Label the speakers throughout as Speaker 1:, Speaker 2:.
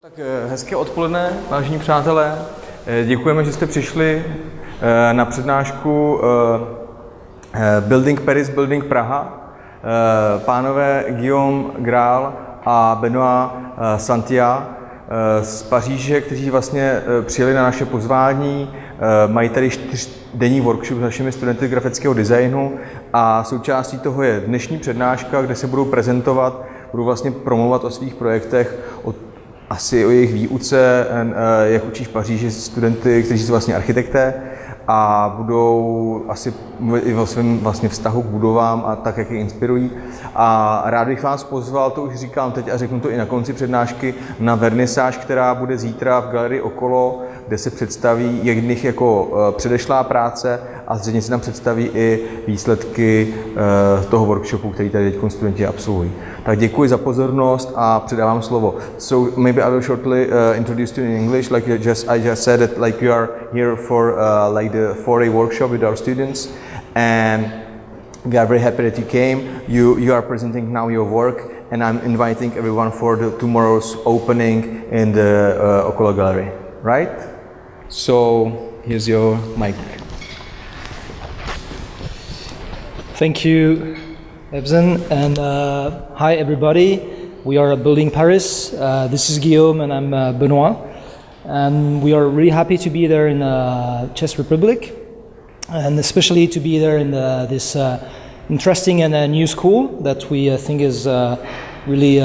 Speaker 1: Tak hezké odpoledne, vážení přátelé. Děkujeme, že jste přišli na přednášku Building Paris, Building Praha. Pánové Guillaume Grall a Benoît Santiard z Paříže, kteří vlastně přijeli na naše pozvání, mají tady 4denní workshop s našimi studenty grafického designu a součástí toho je dnešní přednáška, kde se budou prezentovat, budou vlastně promovat o svých projektech, asi o jejich výuce, jak učí v Paříži studenty, kteří jsou vlastně architekté a budou asi mluvit i o svém vlastně vztahu k budovám a tak, jak je inspirují. A rád bych vás pozval, to už říkám teď a řeknu to i na konci přednášky, na vernisáž, která bude zítra v galerii Okolo, kde se představí jedných jako předešlá práce a zřejmě se tam představí i výsledky toho workshopu, který tady teď studenti absolvují. Tak děkuji za pozornost a předávám slovo. So maybe I will shortly introduce you in English, like I just said that like you are here for like the 4-day workshop with our students, and we are very happy that you came. You are presenting now your work, and I'm inviting everyone for the tomorrow's opening in the Okolo Gallery, right? So here's your mic.
Speaker 2: Thank you, Ebsen, and hi everybody. We are Building Paris. This is Guillaume and I'm Benoît, and we are really happy to be there in Czech Republic, and especially to be there in this interesting and new school that we think is really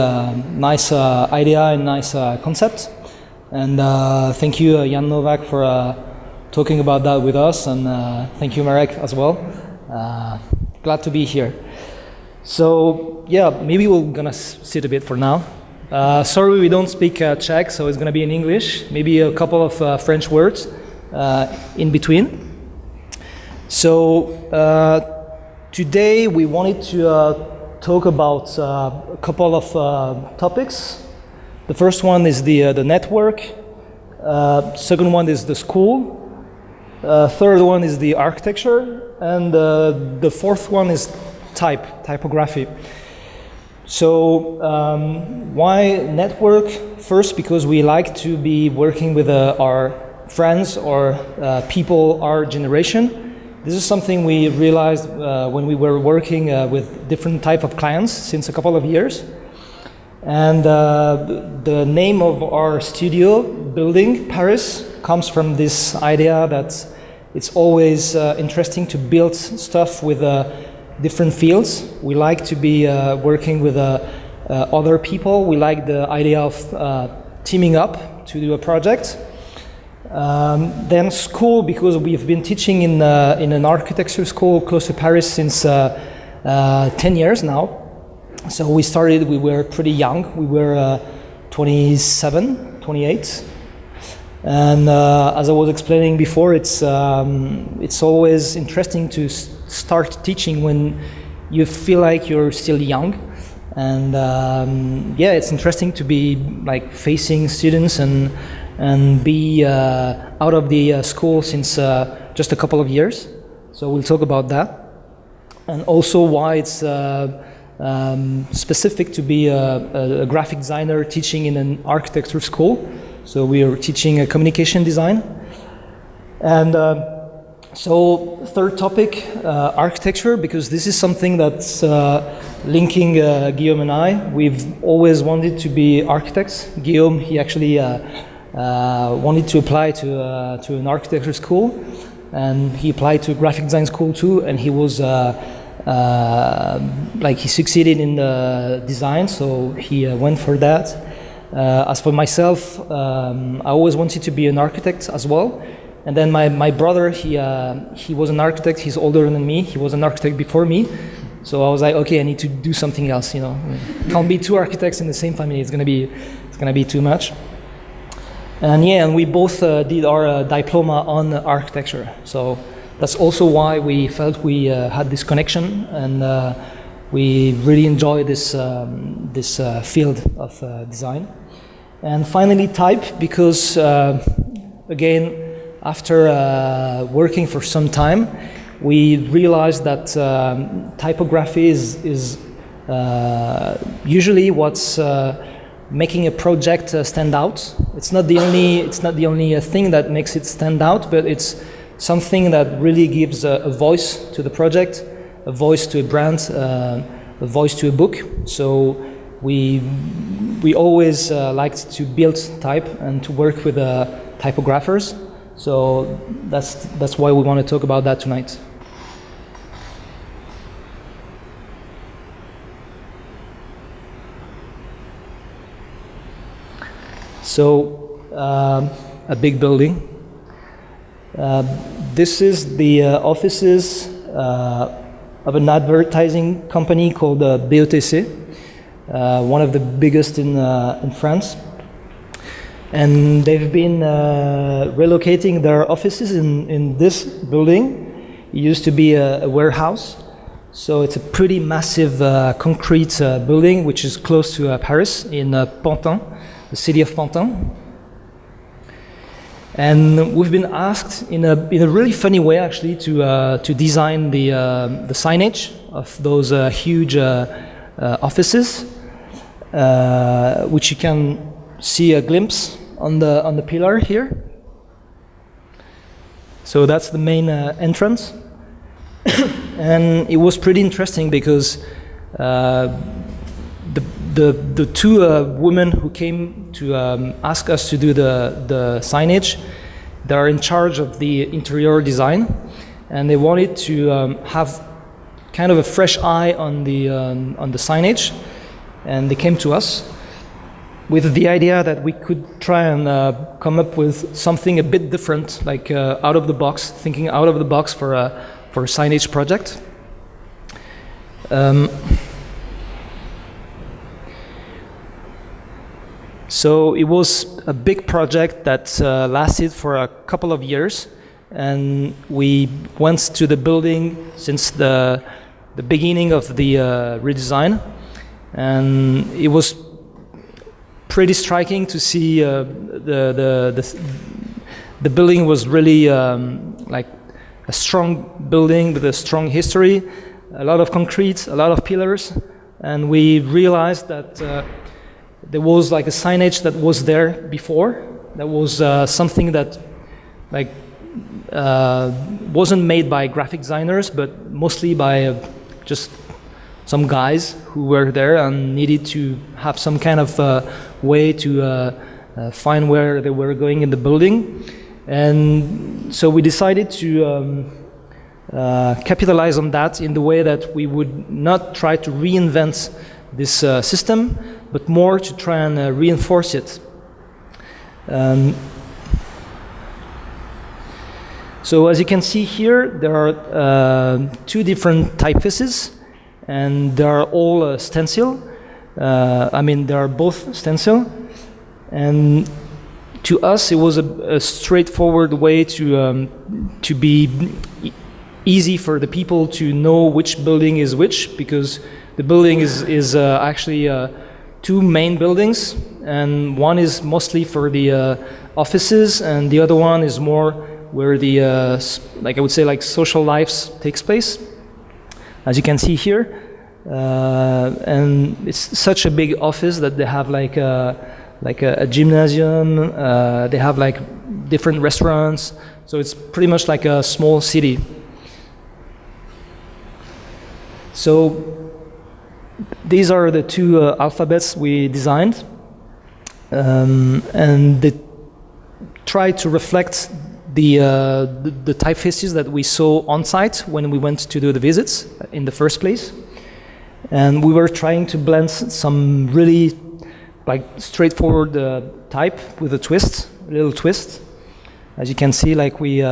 Speaker 2: nice idea and nice concept. And thank you, Jan Novak, for talking about that with us, and thank you, Marek, as well. Glad to be here. So yeah, maybe we're gonna sit a bit for now. Sorry we don't speak Czech, so it's gonna be in English. Maybe a couple of French words in between. So today we wanted to talk about a couple of topics. The first one is the network. Second one is the school. Third one is the architecture, and the fourth one is typography. So why network? First, because we like to be working with our friends or people our generation. This is something we realized when we were working with different type of clients since a couple of years. And the name of our studio, Building Paris, comes from this idea that it's always interesting to build stuff with different fields. We like to be working with other people. We like the idea of teaming up to do a project. Then school, because we've been teaching in an architecture school close to Paris since 10 years now. So we were pretty young. We were 27, 28. And as I was explaining before, it's always interesting to start teaching when you feel like you're still young, and yeah, it's interesting to be like facing students and be out of the school since just a couple of years. So we'll talk about that, and also why it's specific to be a graphic designer teaching in an architecture school. So we are teaching communication design. And so third topic, architecture, because this is something that's linking Guillaume and I. We've always wanted to be architects. Guillaume, he actually wanted to apply to an architecture school, and he applied to a graphic design school too, and he was he succeeded in the design, so he went for that. As for myself, I always wanted to be an architect as well. And then my brother, he was an architect. He's older than me. He was an architect before me. So I was like, okay, I need to do something else. You know, can't be two architects in the same family. It's gonna be too much. And yeah, and we both did our diploma on architecture. So that's also why we felt we had this connection, and we really enjoy this field of design. And finally, type, because again, after working for some time, we realized that typography is usually what's making a project stand out. It's not the only thing that makes it stand out, but it's something that really gives a voice to the project, a voice to a brand, a voice to a book. So we always liked to build type and to work with typographers. So that's why we want to talk about that tonight. So a big building. This is the offices of an advertising company called BOTC, one of the biggest in France. And they've been relocating their offices in this building. It used to be a warehouse. So it's a pretty massive concrete building, which is close to Paris, in Pantin, the city of Pantin. And we've been asked in a really funny way, actually, to design the signage of those huge offices, which you can see a glimpse on the pillar here. So that's the main entrance, and it was pretty interesting because the two women who came to ask us to do the signage, they are in charge of the interior design, and they wanted to have kind of a fresh eye on the signage, and they came to us with the idea that we could try and come up with something a bit different, like out of the box, thinking out of the box for a signage project. So it was a big project that lasted for a couple of years, and we went to the building since the beginning of the redesign, and it was pretty striking to see the building was really like a strong building with a strong history, a lot of concrete, a lot of pillars, and we realized that there was like a signage that was there before. That was something that like wasn't made by graphic designers, but mostly by just some guys who were there and needed to have some kind of way to find where they were going in the building. And so we decided to capitalize on that in the way that we would not try to reinvent this system, but more to try and reinforce it. So as you can see here, there are two different typefaces, and they are all stencil. They are both stencil, and to us it was a straightforward way to be easy for the people to know which building is which, because the building is actually two main buildings, and one is mostly for the offices, and the other one is more where the like I would say like social lives takes place, as you can see here. And it's such a big office that they have like a gymnasium, they have like different restaurants, so it's pretty much like a small city. So these are the two alphabets we designed, and they try to reflect the typefaces that we saw on site when we went to do the visits in the first place. And we were trying to blend some really like straightforward type with a little twist. As you can see, like we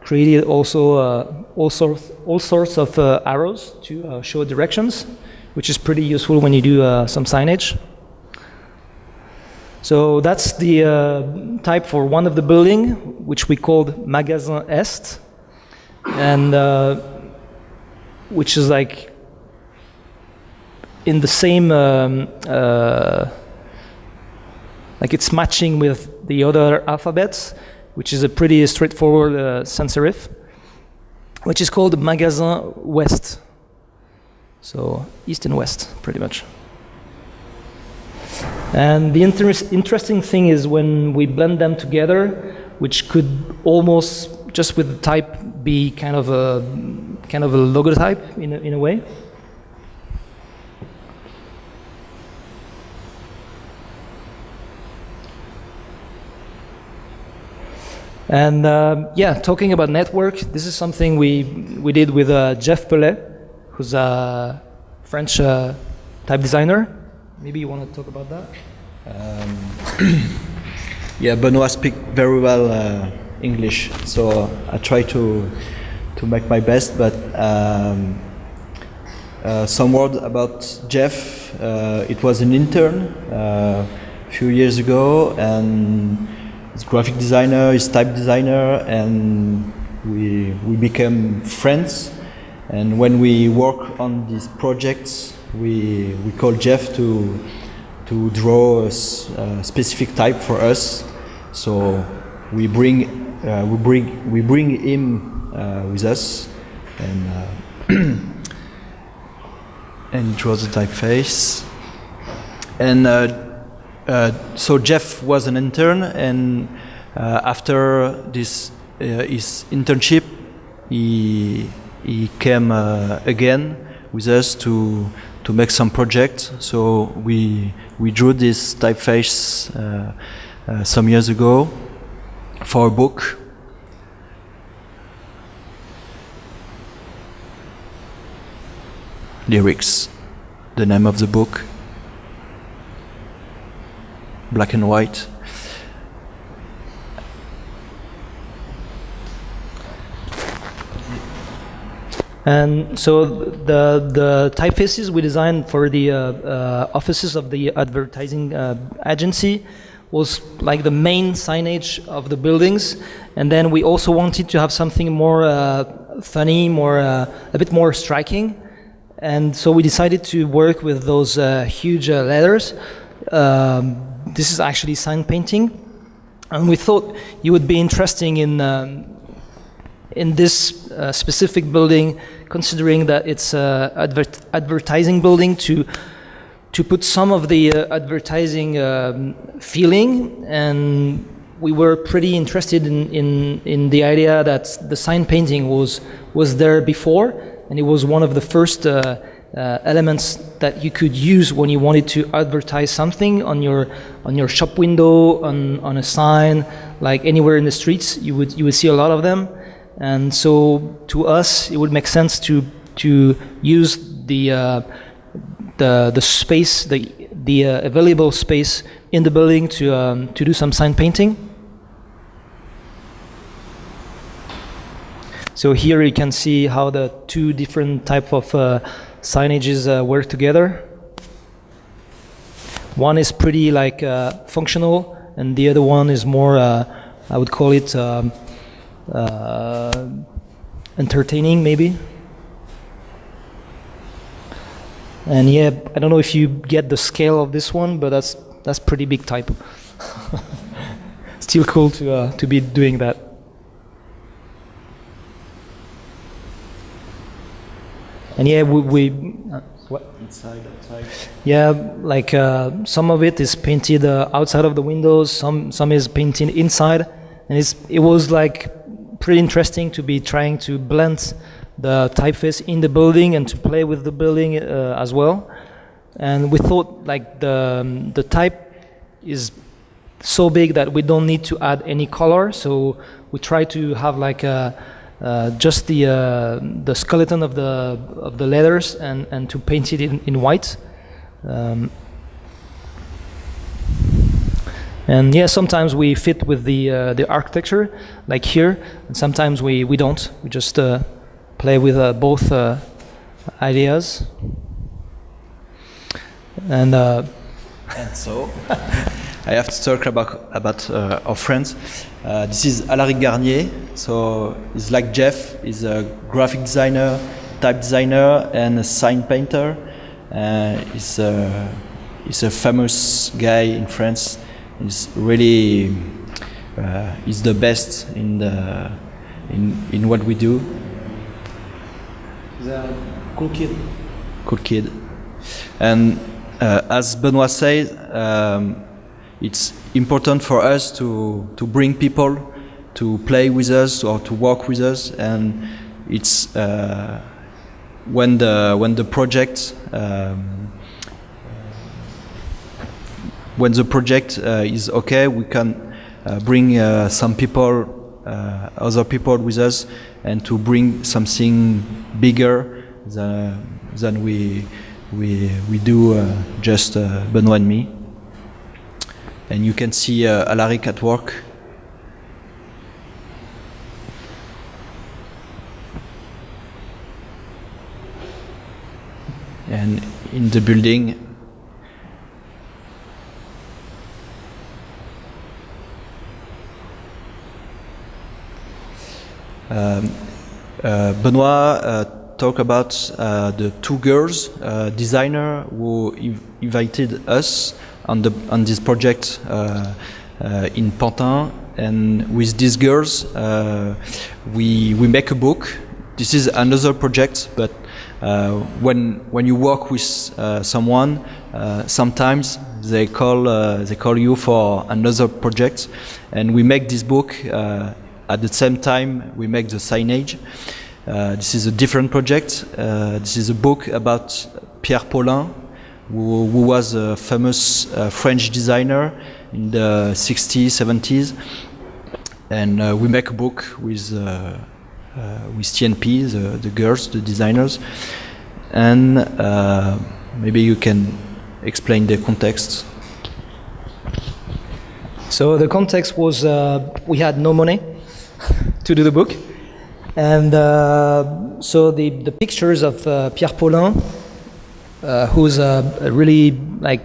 Speaker 2: created also all sorts of arrows to show directions, which is pretty useful when you do some signage. So that's the type for one of the building, which we called Magasin Est, and which is like in the same, like it's matching with the other alphabets, which is a pretty straightforward sans serif, which is called Magasin Ouest. So east and west, pretty much. And the interesting thing is when we blend them together, which could almost, just with the type, be kind of a logotype in a way. And yeah, talking about network, this is something we did with Jeff Pellet, who's a French type designer. Maybe you want to talk about that?
Speaker 3: Yeah, Benoît speaks very well English, so I try to make my best. But some word about Jeff. It was an intern a few years ago, and he's graphic designer, he's type designer, and we became friends. And when we work on these projects, we call Jeff to draw a specific type for us. So we bring him with us, and and draw the typeface. And so Jeff was an intern, and after this his internship, he came again with us to make some projects. So we drew this typeface some years ago for a book. Lyrics, the name of the book. Black and white.
Speaker 2: And so the typefaces we designed for the offices of the advertising agency was like the main signage of the buildings, and then we also wanted to have something more funny, a bit more striking, and so we decided to work with those huge letters. This is actually sign painting, and we thought you would be interesting in this specific building, considering that it's an advertising building, to put some of the advertising feeling. And we were pretty interested in the idea that the sign painting was there before, and it was one of the first elements that you could use when you wanted to advertise something on your shop window, on a sign, like anywhere in the streets. You would see a lot of them. And so to us, it would make sense to use the space, the available space in the building to do some sign painting. So here you can see how the two different type of signages work together. One is pretty like functional, and the other one is more, I would call it entertaining, maybe. And yeah, I don't know if you get the scale of this one, but that's pretty big type. Still cool to be doing that. And yeah, we what?
Speaker 3: Inside, outside.
Speaker 2: Yeah, like some of it is painted outside of the windows, some is painted inside, and it was like pretty interesting to be trying to blend the typeface in the building and to play with the building as well. And we thought like the type is so big that we don't need to add any color, so we try to have like just the skeleton of the letters and to paint it in white. And yeah, sometimes we fit with the architecture, like here, and sometimes we don't. We just play with both ideas. And
Speaker 3: so I have to talk about our friends. This is Alaric Garnier. So he's like Jeff. He's a graphic designer, type designer, and a sign painter. He's a famous guy in France. He's really he's the best in what we do.
Speaker 2: He's a cool kid.
Speaker 3: Cool kid. And as Benoît said, it's important for us to bring people to play with us or to work with us, and it's when the project is okay, we can bring some people, other people with us, and to bring something bigger than we do just Benoît and me. And you can see Alaric at work. And in the building, Benoît talk about the two girls, designer who invited us on this project in Pantin, and with these girls we make a book. This is another project, but when you work with someone, sometimes they call you for another project, and we make this book at the same time we make the signage. This is a different project. This is a book about Pierre Paulin, who was a famous French designer in the 60s, 70s, and we make a book with TNP, the girls, the designers, and maybe you can explain the context.
Speaker 2: So the context was we had no money to do the book, and so the pictures of Pierre Paulin, who's really like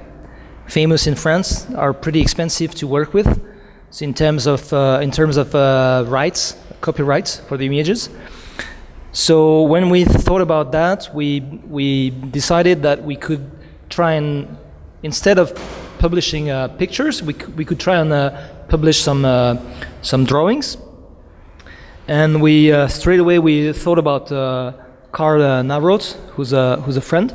Speaker 2: famous in France, are pretty expensive to work with. So in terms of rights, copyrights for the images. So when we thought about that, we decided that we could try and, instead of publishing pictures, we could try and publish some drawings. And we straight away we thought about Karl Navroth, who's a friend,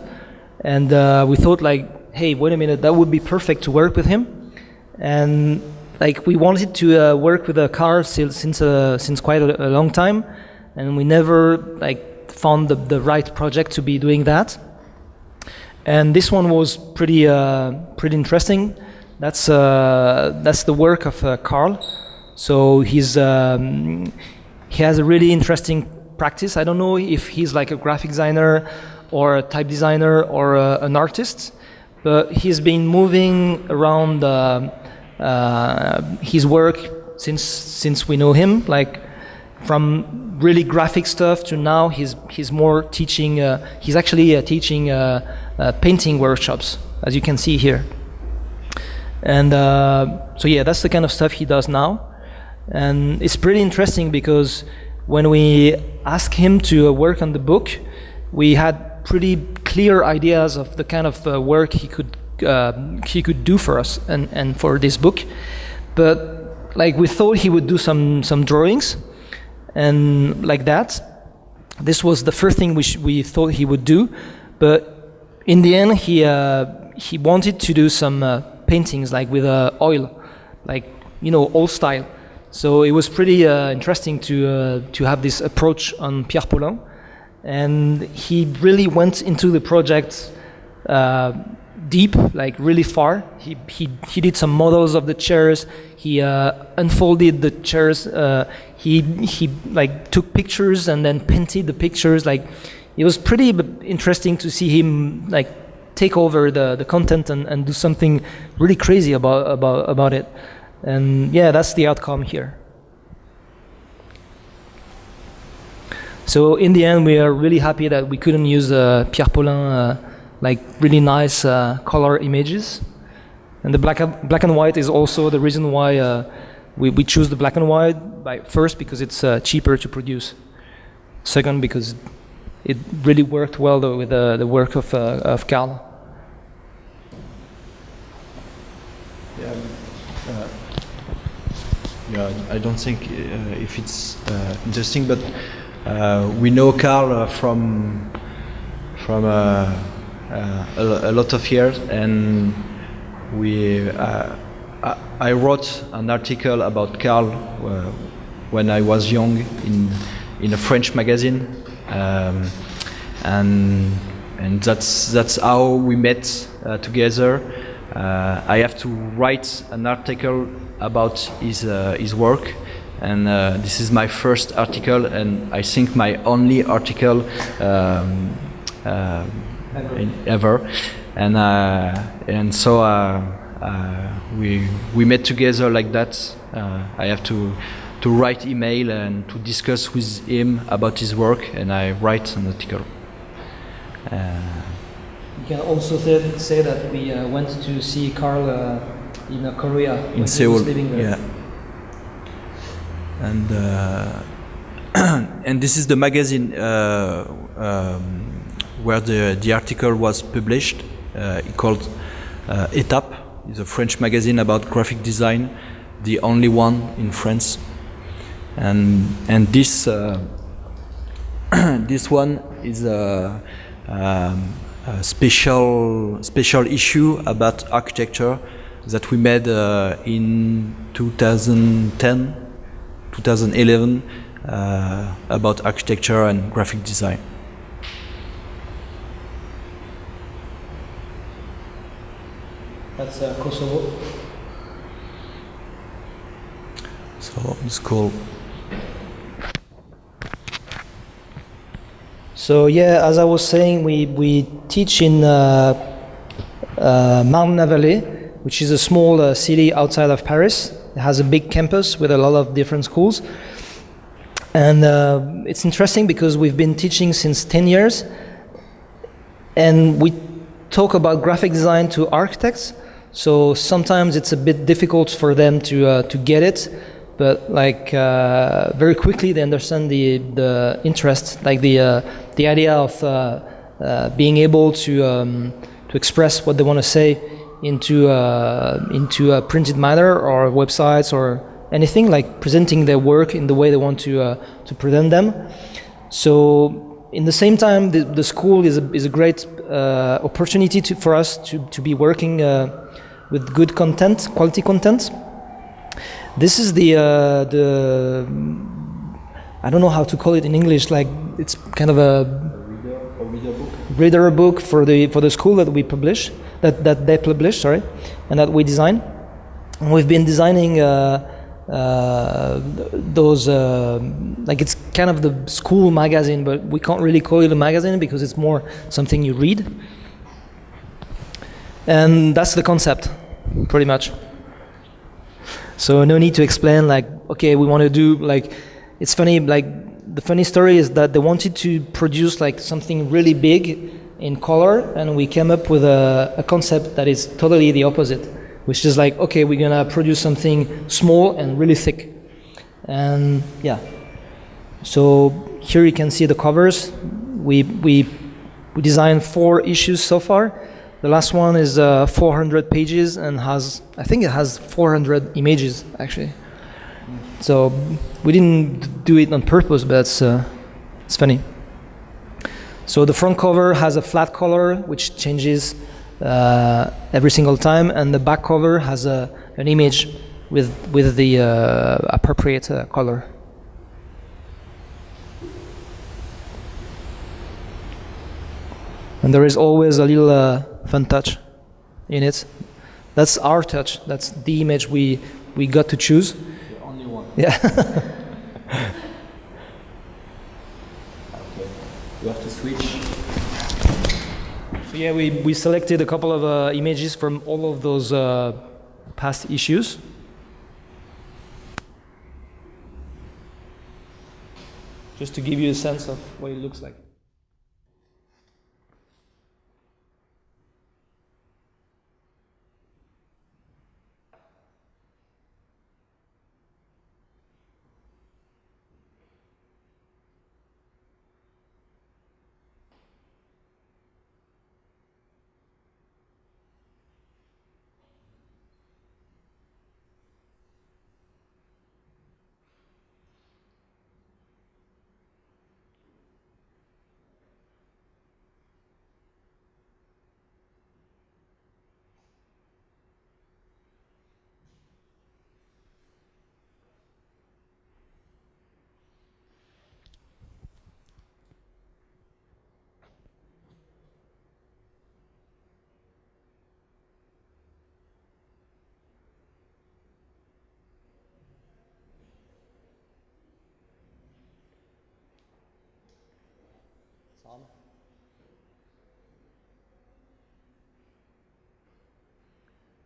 Speaker 2: and we thought like, hey, wait a minute, that would be perfect to work with him. And like we wanted to work with Karl since quite a long time, and we never like found the right project to be doing that. And this one was pretty interesting. That's the work of Karl. So he has a really interesting practice. I don't know if he's like a graphic designer or a type designer or an artist, but he's been moving around his work since we know him, like from really graphic stuff to now he's more teaching. He's actually teaching painting workshops, as you can see here. And so yeah, that's the kind of stuff he does now. And it's pretty interesting because when we asked him to work on the book, we had pretty clear ideas of the kind of work he could do for us and for this book. But like we thought he would do some drawings and like that. This was the first thing we thought he would do. But in the end, he wanted to do some paintings like with oil, like old style. So it was pretty interesting to have this approach on Pierre Paulin, and he really went into the project deep, like really far. He did some models of the chairs. He unfolded the chairs. He like took pictures and then painted the pictures. Like it was pretty interesting to see him like take over the content and do something really crazy about it. And yeah, that's the outcome here. So in the end, we are really happy that we couldn't use Pierre Paulin like really nice color images. And the black and white is also the reason why we choose the black and white. First, because it's cheaper to produce. Second, because it really worked well with the work of Karl.
Speaker 3: Yeah, I don't think if it's interesting, but we know Karl from a lot of years, and I wrote an article about Carl when I was young in a French magazine, and that's how we met together. I have to write an article about his work, and this is my first article, and I think my only article ever. And so we met together like that. I have to write email and to discuss with him about his work, and I write an article.
Speaker 2: You can also say that we went to see Carl in Korea
Speaker 3: in Seoul.
Speaker 2: He was living there.
Speaker 3: Yeah. And and this is the magazine where the article was published. It called Étape. It's a French magazine about graphic design, the only one in France. And this this one is a special issue about architecture that we made in 2010, 2011 about architecture and graphic design.
Speaker 2: That's Kosovo.
Speaker 3: So it's cool.
Speaker 2: So yeah, as I was saying, we teach in Marne-la-Vallée, which is a small city outside of Paris. It has a big campus with a lot of different schools. And it's interesting because we've been teaching since 10 years, and we talk about graphic design to architects. So sometimes it's a bit difficult for them to get it, but like very quickly they understand the interest, like the idea of being able to express what they want to say into a printed matter or websites or anything, like presenting their work in the way they want to present them. So in the same time, the school is a great opportunity for us to be working with good content, quality content. This is the I don't know how to call it in English. Like it's kind of a reader book for the school that we publish, that they publish, sorry, and that we design. And we've been designing those like it's kind of the school magazine, but we can't really call it a magazine because it's more something you read. And that's the concept, pretty much. So no need to explain, like, okay, we want to do, like, it's funny, like, the funny story is that they wanted to produce, like, something really big in color, and we came up with a concept that is totally the opposite, which is like, okay, we're gonna produce something small and really thick. And, yeah. So here you can see the covers. We designed 4 issues so far. The last one is 400 pages and I think it has 400 images actually. So we didn't do it on purpose, but it's funny. So the front cover has a flat color which changes every single time, and the back cover has an image with the appropriate color. And there is always a little fun touch in it. That's our touch. That's the image we got to choose.
Speaker 3: The only one.
Speaker 2: Yeah.
Speaker 3: Okay. You have to switch.
Speaker 2: So yeah, we selected a couple of images from all of those past issues. Just to give you a sense of what it looks like.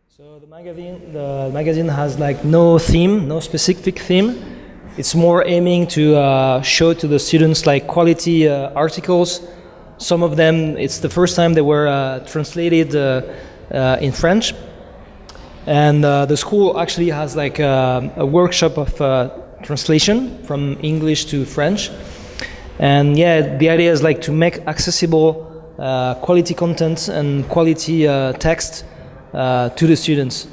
Speaker 2: So the magazine has like no theme, no specific theme. It's more aiming to show to the students like quality articles. Some of them, it's the first time they were translated in French. And the school actually has like a workshop of translation from English to French. And yeah, the idea is like to make accessible quality content and quality text to the students.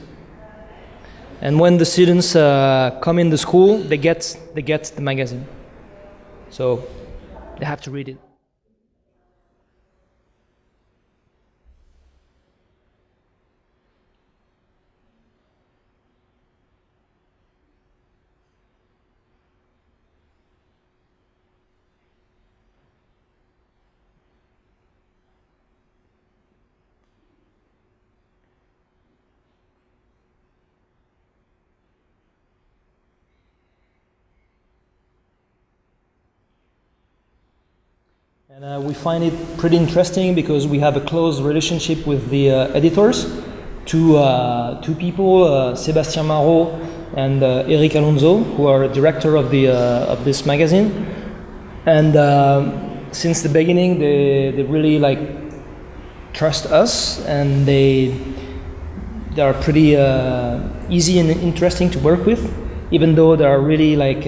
Speaker 2: And when the students come in the school, they get the magazine. So they have to read it. And we find it pretty interesting because we have a close relationship with the editors. Two people, Sébastien Marot and Eric Alonso, who are director of this magazine. And since the beginning, they really like trust us, and they are pretty easy and interesting to work with, even though they are really like.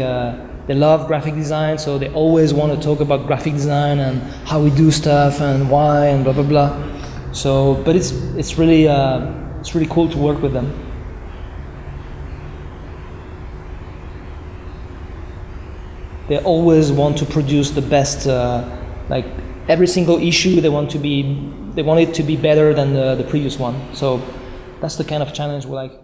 Speaker 2: They love graphic design, so they always want to talk about graphic design and how we do stuff and why and blah blah blah. So, but it's really cool to work with them. They always want to produce the best. Like every single issue, they want it to be better than the previous one. So that's the kind of challenge we like.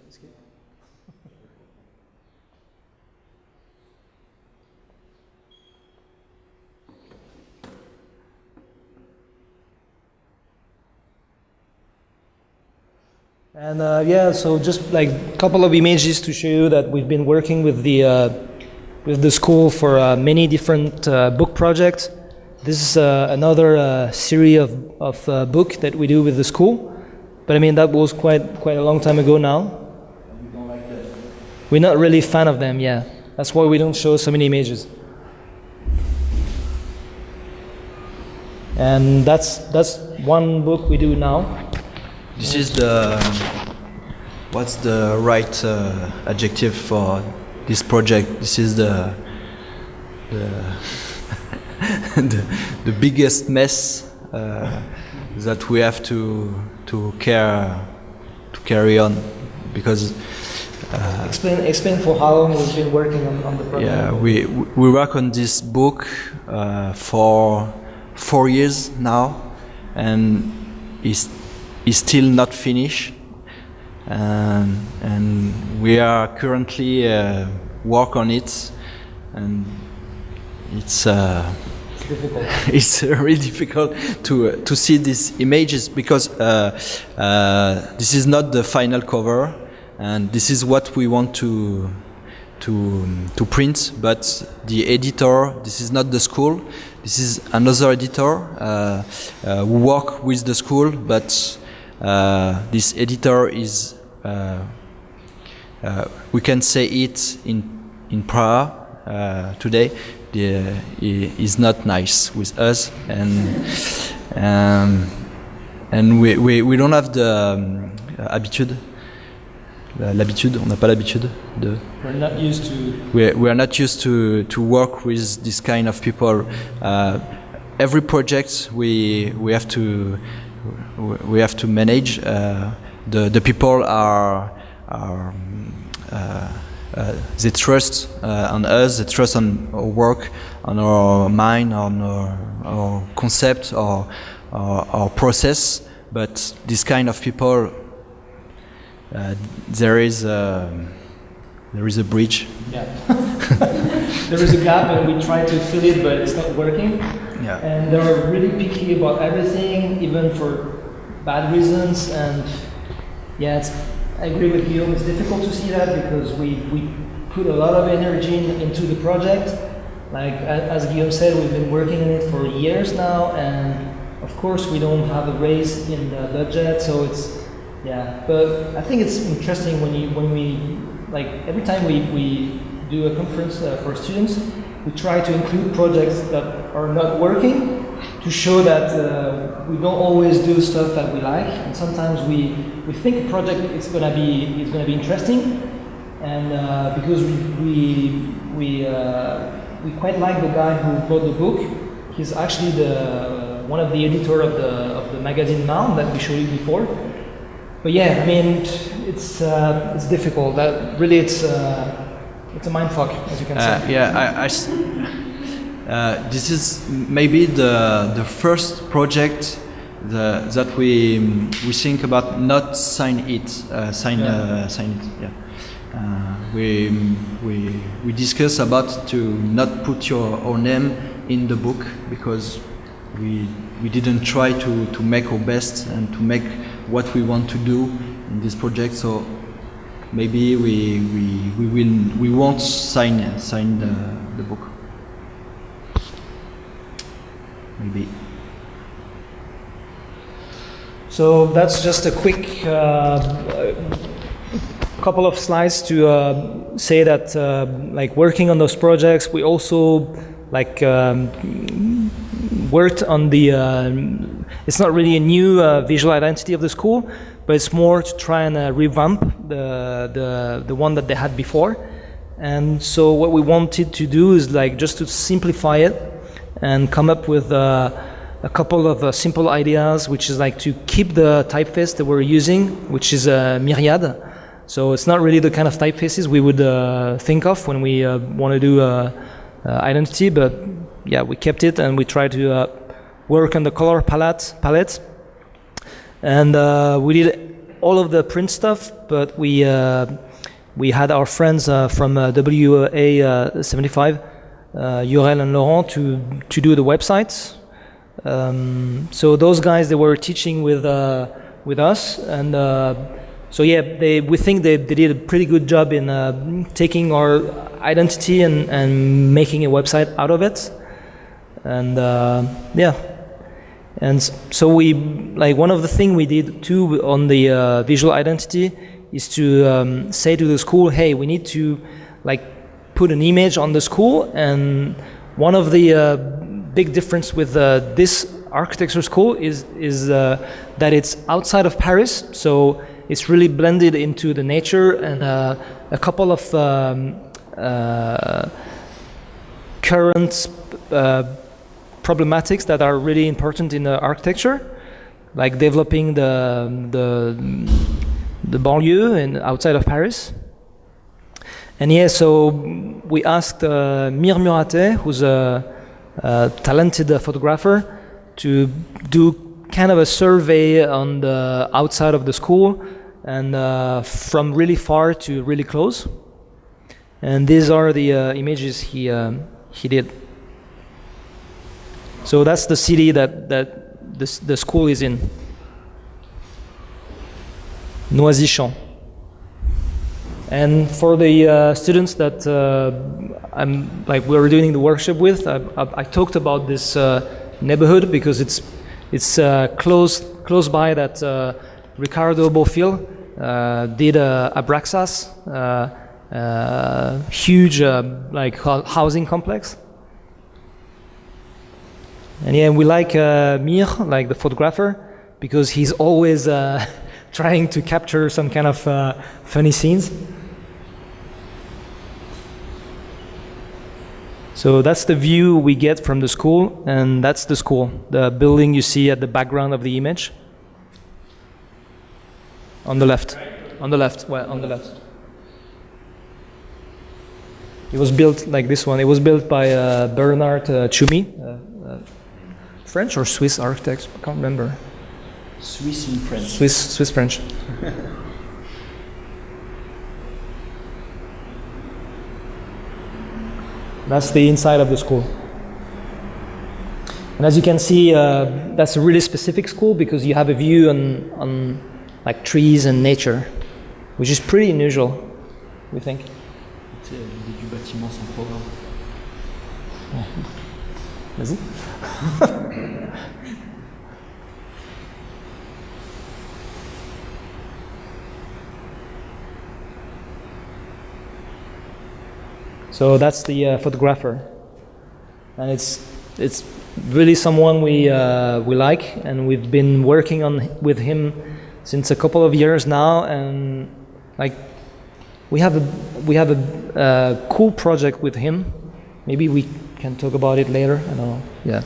Speaker 2: Escape. And yeah, so just like a couple of images to show you that we've been working with the school for many different book projects. This is another series of book that we do with the school. But I mean, that was quite a long time ago now.
Speaker 3: You don't like that?
Speaker 2: We're not really a fan of them, yeah. That's why we don't show so many images. And that's one book we do now.
Speaker 3: This is what's the right adjective for this project? This is the biggest mess that we have to carry on, because
Speaker 2: explain for how long we've been working on the project.
Speaker 3: yeah, we work on this book for 4 years now, and it's still not finished, and we are currently work on it, and it's
Speaker 2: difficult.
Speaker 3: it's really difficult to see these images, because this is not the final cover, and this is what we want to print, but the editor, this is not the school, this is another editor who work with the school, but this editor is we can say it in Prague today. He is not nice with us, and we don't have the l'habitude, on n'a pas l'habitude de.
Speaker 2: We're not used to.
Speaker 3: We are not used to work with this kind of people. Every project we have to manage. The people are they trust on us, they trust on our work, on our mind, on our concept, our process. but this kind of people, there is a bridge.
Speaker 2: Yeah. There is a gap and we try to fill it, but it's not working.
Speaker 3: Yeah.
Speaker 2: And they're really picky about everything, even for bad reasons. And yeah, I agree with Guillaume, it's difficult to see that because we put a lot of energy into the project. Like as Guillaume said, we've been working on it for years now, and of course we don't have a raise in the budget, so it's, yeah. But I think it's interesting when we like every time we do a conference for students, we try to include projects that are not working to show that we don't always do stuff that we like, and sometimes we think a project is gonna be interesting, and because we quite like the guy who wrote the book. He's actually one of the editor of the magazine Marne that we showed you before. But yeah, I mean it's difficult. That really it's a mindfuck, as you can say.
Speaker 3: Yeah, this is maybe the first project that we think about not sign it. Yeah. We discuss about to not put our name in the book because we didn't try to make our best and to make what we want to do in this project. So maybe we won't sign the book. Maybe.
Speaker 2: So that's just a quick couple of slides to say that like working on those projects, we also like worked on the it's not really a new visual identity of the school, but it's more to try and revamp the one that they had before. And so what we wanted to do is like just to simplify it and come up with a couple of simple ideas, which is like to keep the typeface that we're using, which is Myriad. So it's not really the kind of typefaces we would think of when we want to do identity, but yeah, we kept it and we tried to work on the color palette. And we did all of the print stuff, but we had our friends from WA 75, Yorel and Laurent, to do the websites. So those guys, they were teaching with us, and so yeah, we think they did a pretty good job in taking our identity and making a website out of it. And yeah, and so we like one of the things we did too on the visual identity is to say to the school, hey, we need to like put an image on the school. And one of the big difference with this architecture school is that it's outside of Paris, so it's really blended into the nature, and a couple of current problematics that are really important in architecture, like developing the banlieue and outside of Paris. And yeah, so we asked Mir Murate, who's a talented photographer, to do kind of a survey on the outside of the school, and from really far to really close. And these are the images he did. So that's the city that the school is in, Noisy-Champs. And for the students that we were doing the workshop with, I talked about this neighborhood because it's close by that Ricardo Bofill did Abraxas, huge housing complex. And yeah, we like Mir, like the photographer, because he's always trying to capture some kind of funny scenes. So that's the view we get from the school, and that's the school, the building you see at the background of the image. On the left. On the left. It was built like this one. It was built by Bernard Tchoumi, French or Swiss architect, I can't remember.
Speaker 3: Swiss in French.
Speaker 2: Swiss French. That's the inside of the school. And as you can see, that's a really specific school because you have a view on like trees and nature, which is pretty unusual, we think.
Speaker 3: C'est l'idée du bâtiment sans programme.
Speaker 2: Vas-y. So that's the photographer, and it's really someone we like, and we've been working with him since a couple of years now, and like we have a cool project with him. Maybe we can talk about it later. I don't know. Yeah.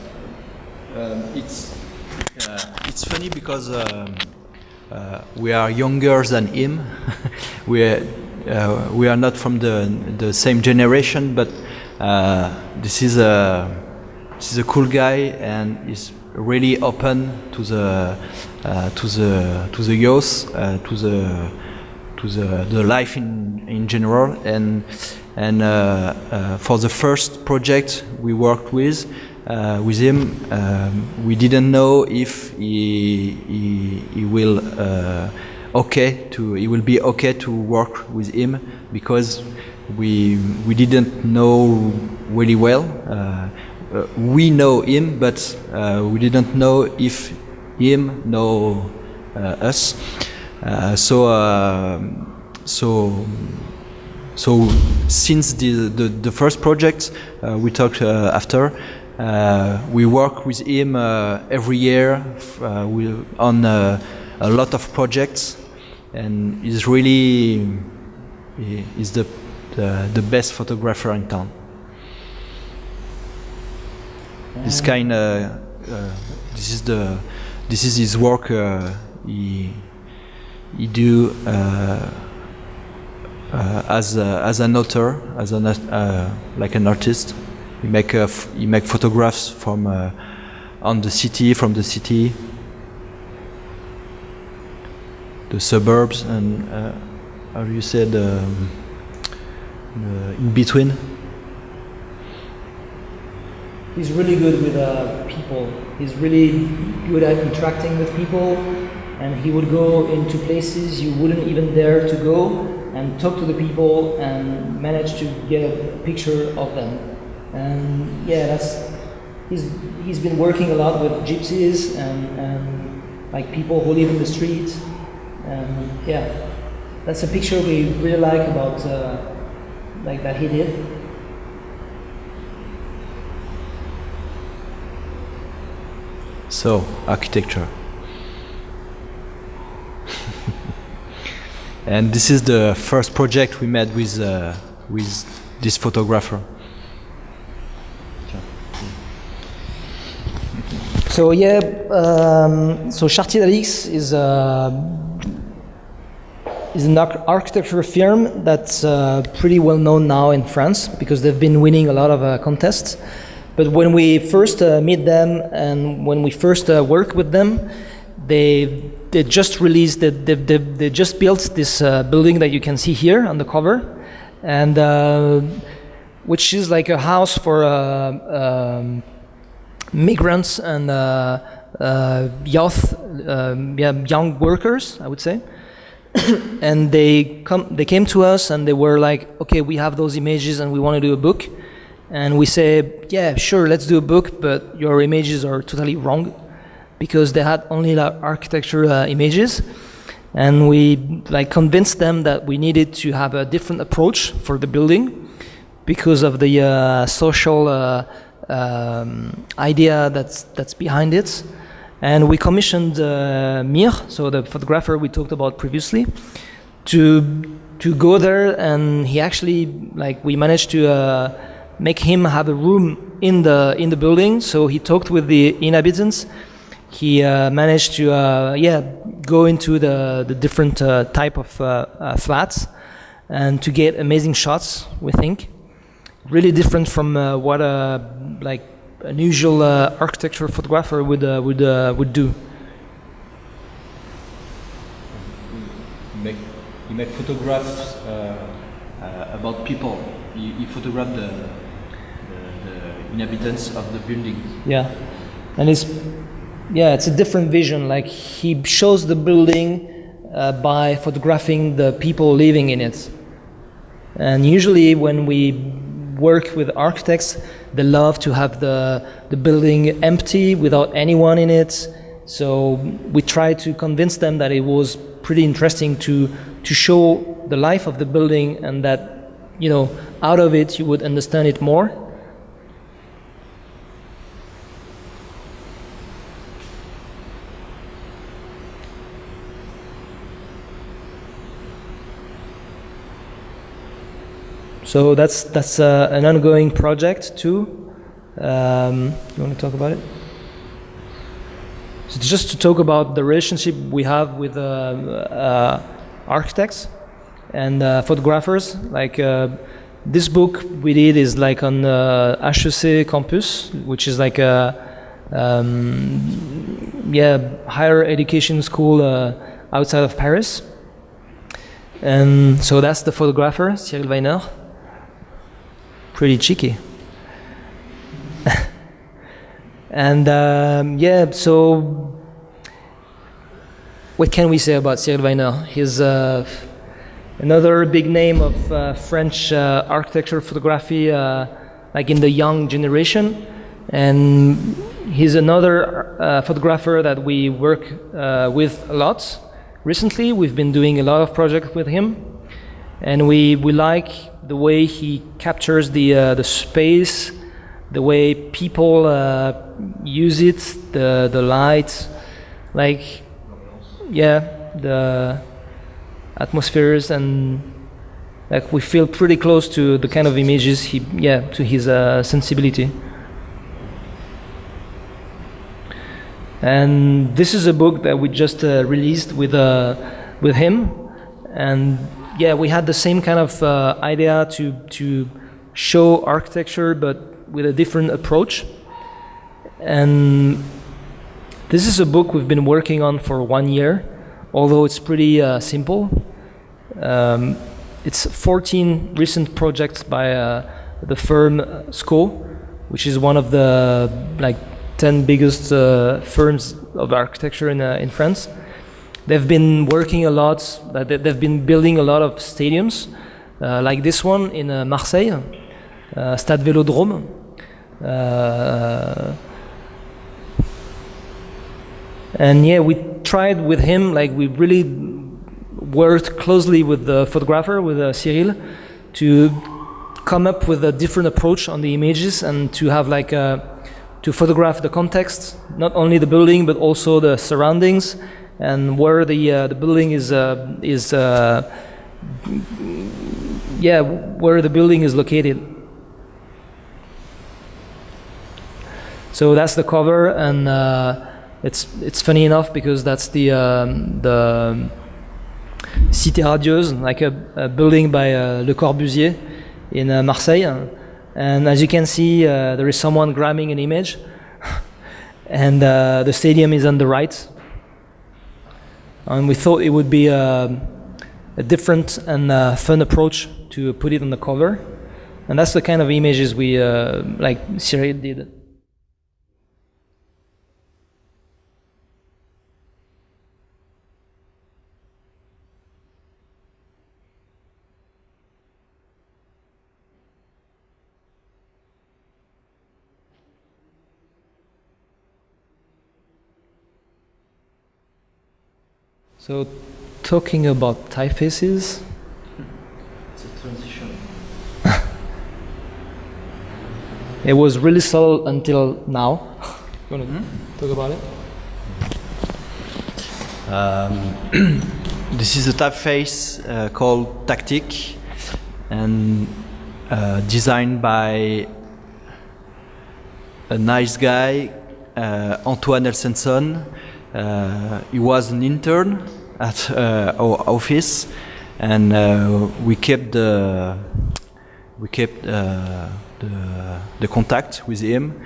Speaker 3: It's funny because we are younger than him. We are not from the same generation, but this is a cool guy and is really open to the youth, to the life in general, and for the first project we worked with him, we didn't know if he will be okay to work with him, because we didn't know really well. We know him, but we didn't know if him know us. So since the first project we talked after, we work with him every year on a lot of projects, and he's the best photographer in town. This is his work. He do as an author, like an artist. He make photographs from the city, the suburbs, and how do you say the in between.
Speaker 2: He's really good with people. He's really good at interacting with people, and he would go into places you wouldn't even dare to go and talk to the people and manage to get a picture of them. And yeah, he's been working a lot with gypsies and like people who live in the street. And yeah, that's a picture we really like about like that he did.
Speaker 3: So, architecture. And this is the first project we made with this photographer.
Speaker 2: So yeah, so Chartier d'Alix is an architecture firm that's pretty well known now in France because they've been winning a lot of contests. But when we first meet them and when we first work with them, they just released they just built this building that you can see here on the cover, and which is like a house for migrants and young workers, I would say. And they came to us and they were like, okay, we have those images and we want to do a book. And we say, yeah, sure, let's do a book, but your images are totally wrong, because they had only like architecture images. And we like convinced them that we needed to have a different approach for the building because of the social idea that's behind it. And we commissioned Mir, so the photographer we talked about previously, to go there, and he actually, like, we managed to make him have a room in the building. So he talked with the inhabitants. He managed to go into the different type of flats and to get amazing shots, we think. Really different from what like an usual architecture photographer would do.
Speaker 3: he made photographs about people. He photographed the inhabitants of the building.
Speaker 2: Yeah, and it's a different vision. Like he shows the building by photographing the people living in it. And usually when we work with architects, they love to have the building empty without anyone in it. So we try to convince them that it was pretty interesting to show the life of the building, and that, you know, out of it you would understand it more. So that's an ongoing project too. You want to talk about it? So just to talk about the relationship we have with architects and photographers. Like this book we did is like on HEC campus, which is like a higher education school outside of Paris. And so that's the photographer, Cyril Weiner. Pretty cheeky. And so what can we say about Cyril Weiner? He's another big name of French architecture photography, like in the young generation. And he's another photographer that we work with a lot. Recently, we've been doing a lot of projects with him, and we like the way he captures the space, the way people use it, the light, like the atmospheres, and like we feel pretty close to the kind of images to his sensibility. And this is a book that we just released with him, and we had the same kind of idea to show architecture, but with a different approach. And this is a book we've been working on for 1 year, although it's pretty simple. It's 14 recent projects by the firm School, which is one of the 10 biggest firms of architecture in France. They've been working a lot, they've been building a lot of stadiums, like this one in Marseille, Stade Vélodrome. And we tried with him, we really worked closely with the photographer, with Cyril, to come up with a different approach on the images, and to have to photograph the context, not only the building but also the surroundings, and where the building where the building is located. So that's the cover, and it's funny enough because that's the Cité Radieuse, like a building by Le Corbusier in Marseille. And as you can see, there is someone grabbing an image, and the stadium is on the right. And we thought it would be a different and fun approach to put it on the cover. And that's the kind of images we, Cyril did. So, talking about typefaces.
Speaker 3: It's a transition.
Speaker 2: It was really subtle until now. You want to talk about
Speaker 3: it? This is a typeface called Tactic, and designed by a nice guy, Antoine Elsenson. He was an intern at our office, and we kept the contact with him.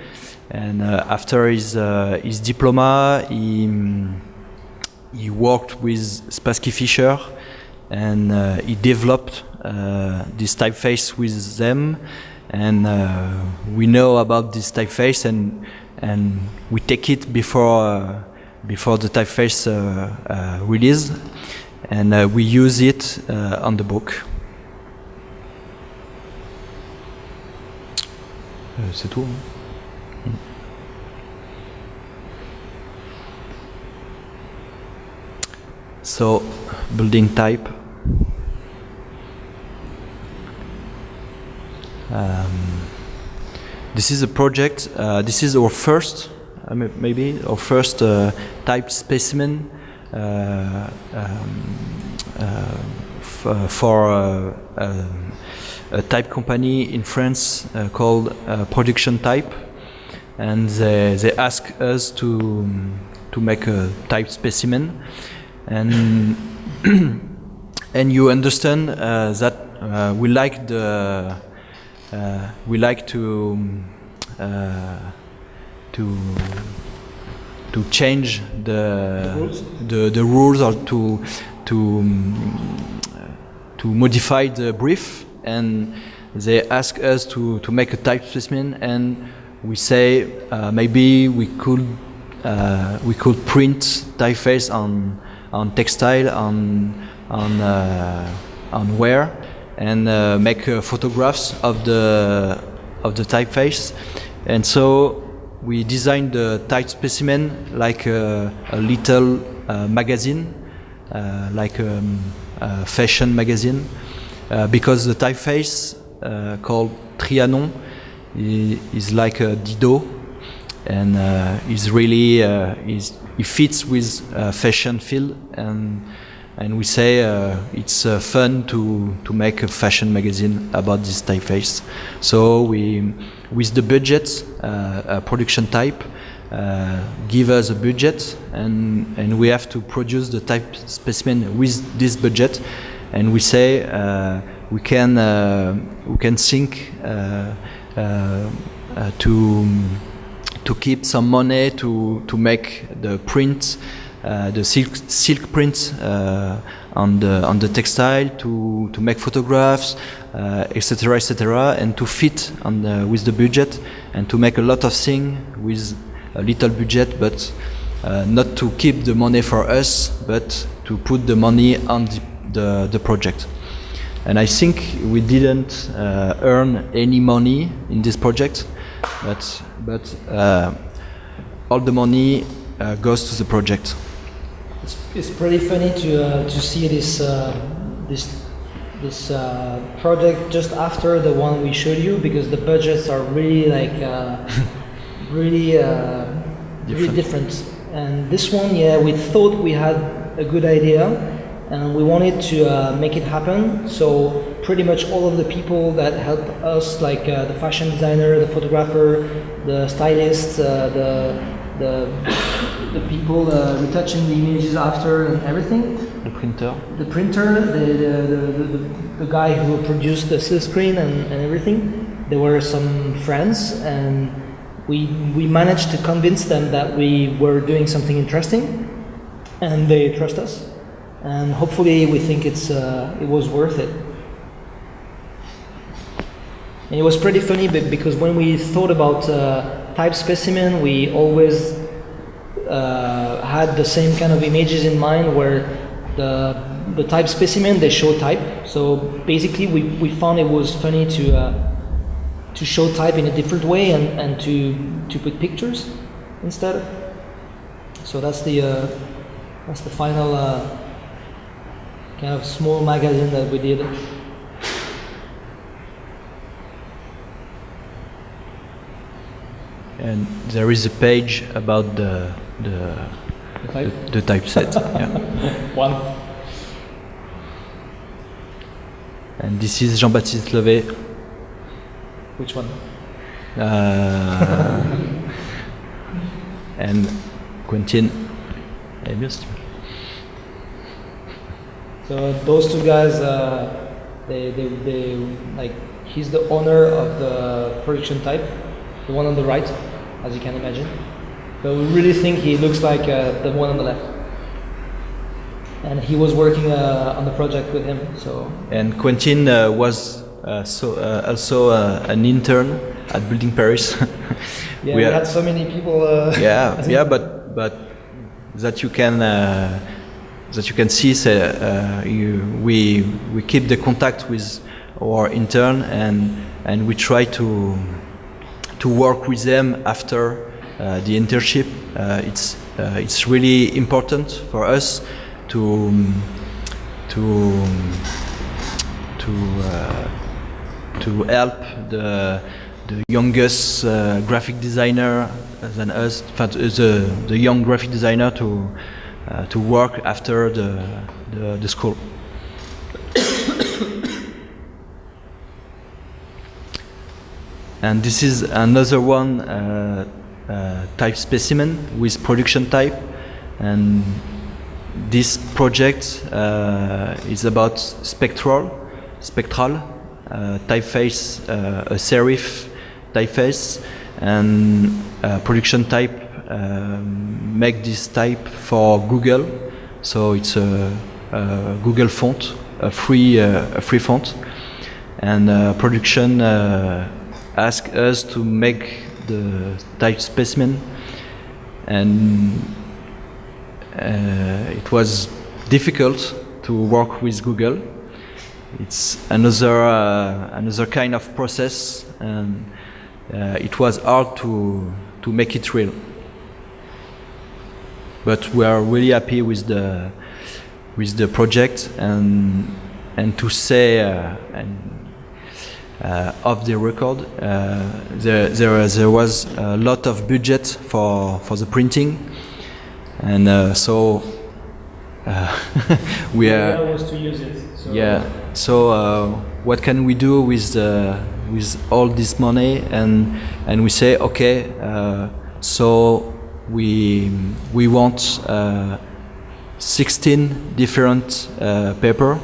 Speaker 3: And after his diploma, he worked with Spassky Fischer and he developed this typeface with them, and we know about this typeface, and we take it before the typeface release, and we use it on the book. C'est tout. Hein? So, building type. This is a project. This is our first, maybe our first type specimen for a type company in France called Production Type, and they ask us to make a type specimen, and and you understand that we like to change the rules or to modify the brief, and they ask us to make a type specimen, and we say maybe we could print typeface on textile, on wear, and make photographs of the typeface, and so we designed the type specimen like a little magazine, like a fashion magazine, because the typeface called Trianon is like a Dido, and is really it fits with fashion field, and we say it's fun to make a fashion magazine about this typeface. So we, with the budget, Production Type give us a budget, and we have to produce the type specimen with this budget, and we say we can think to keep some money to make the print, the silk print on the textile, to make photographs, etc., etc., and to fit with the budget, and to make a lot of things with a little budget, but not to keep the money for us, but to put the money on the project. And I think we didn't earn any money in this project, but all the money goes to the project.
Speaker 2: It's pretty funny to see this project just after the one we showed you, because the budgets are really like really different. And this one, yeah, we thought we had a good idea, and we wanted to make it happen. So pretty much all of the people that helped us, like the fashion designer, the photographer, the stylist, the people retouching the images after and everything.
Speaker 3: The printer,
Speaker 2: the guy who produced the silk screen and everything. There were some friends, and we managed to convince them that we were doing something interesting, and they trust us. And hopefully we think it was worth it. And it was pretty funny because when we thought about type specimen, we always had the same kind of images in mind, where the type specimen, they show type. So basically we found it was funny to show type in a different way, and to put pictures instead. So that's the final kind of small magazine that we did.
Speaker 3: And there is a page about the typeset. Yeah.
Speaker 2: One.
Speaker 3: And this is Jean-Baptiste Levé.
Speaker 2: Which one?
Speaker 3: And Quentin.
Speaker 2: So those two guys, they like, he's the owner of the Production Type, the one on the right, as you can imagine. But we really think he looks like the one on the left. and he was working on the project with him. So
Speaker 3: And Quentin was also an intern at Building Paris.
Speaker 2: yeah, we had so many people.
Speaker 3: But that you can see, we keep the contact with our intern, and we try to work with them after the internship. It's really important for us to help the youngest graphic designer than us, the young graphic designer to work after the school. And this is another one type specimen with production type, and this project is about spectral typeface, a serif typeface, and production type make this type for Google, so it's a Google font, a free font, and production ask us to make the type specimen, and it was difficult to work with Google. It's another kind of process, and it was hard to make it real. But we are really happy with the project, and to say off the record, there was a lot of budget for the printing, and so we are.
Speaker 2: was to use it. So
Speaker 3: Yeah. So what can we do with all this money? And we say, okay, so we want 16 different paper.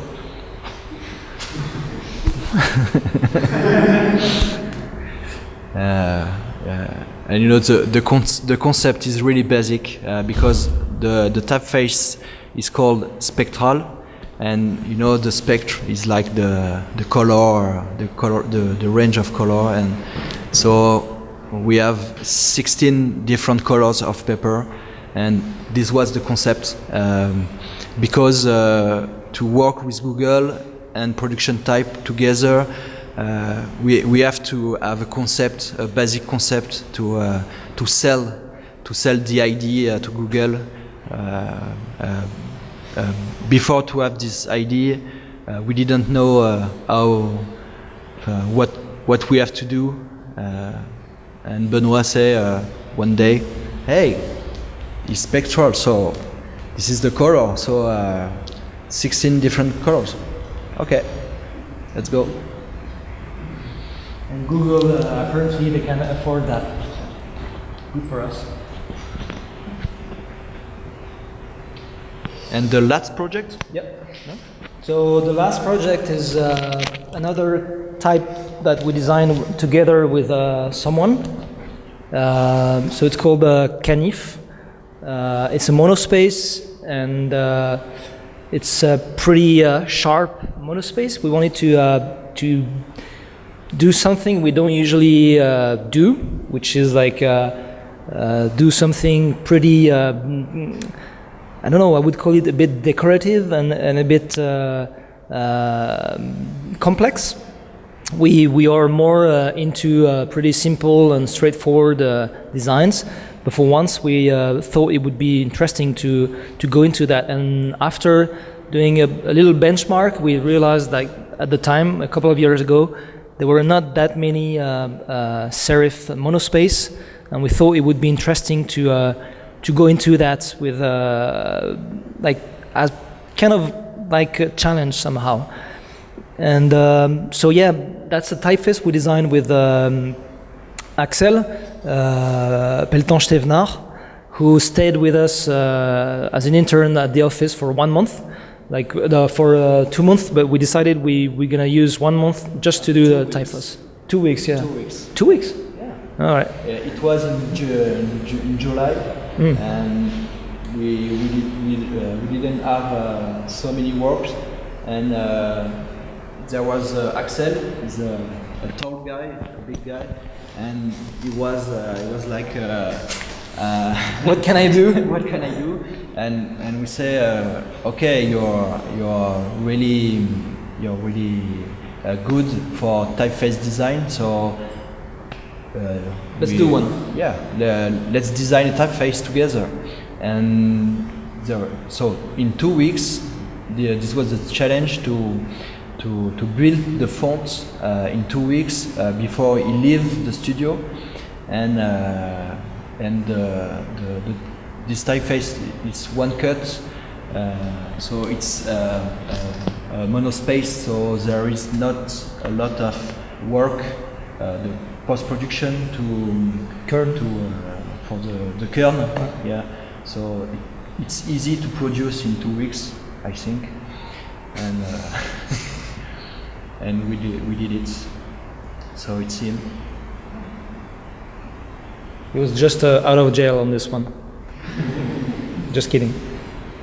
Speaker 3: And you know, the concept is really basic, because the typeface is called spectral, and you know, the spectrum is like the range of color, and so we have 16 different colors of paper, and this was the concept, because to work with Google and production type together, we have to have a concept, a basic concept to sell the idea to Google. Before to have this idea, we didn't know what we have to do, and Benoît said one day, "Hey, it's spectral, so this is the color, so 16 different colors. Okay, let's go."
Speaker 2: And Google, apparently they can afford that. Good for us.
Speaker 3: And the last project?
Speaker 2: Yep. So the last project is another type that we designed together with someone. So it's called Canif. It's a monospace, and it's a pretty sharp monospace. We wanted to do something we don't usually do, which is like do something pretty. I don't know, I would call it a bit decorative and a bit complex. We are more into pretty simple and straightforward designs, but for once we thought it would be interesting to go into that. And after doing a little benchmark, we realized that at the time, a couple of years ago, there were not that many serif monospace, and we thought it would be interesting to go into that with like as kind of like a challenge somehow. And so yeah, that's a typeface we designed with Axel Pelletan-Stevenard, who stayed with us as an intern at the office for 1 month, like for 2 months, but we decided we're gonna use 1 month just to do the typeface. 2 weeks, yeah.
Speaker 3: 2 weeks.
Speaker 2: 2 weeks?
Speaker 3: Yeah.
Speaker 2: All right.
Speaker 3: It was in July, and we didn't have so many works, and there was Axel, he's a tall guy, a big guy, and he was like,
Speaker 2: What can I do?
Speaker 3: what can I do? And we say, okay, you're really good for typeface design, so
Speaker 2: Let's do one.
Speaker 3: Yeah, let's design a typeface together. And so in 2 weeks, this was the challenge to build the font in 2 weeks before he leave the studio, and this typeface is one cut, so it's monospace, so there is not a lot of work, the post-production for the kern, yeah. So it's easy to produce in 2 weeks, I think, and and we did it. So it's him.
Speaker 2: He was just out of jail on this one. Just kidding.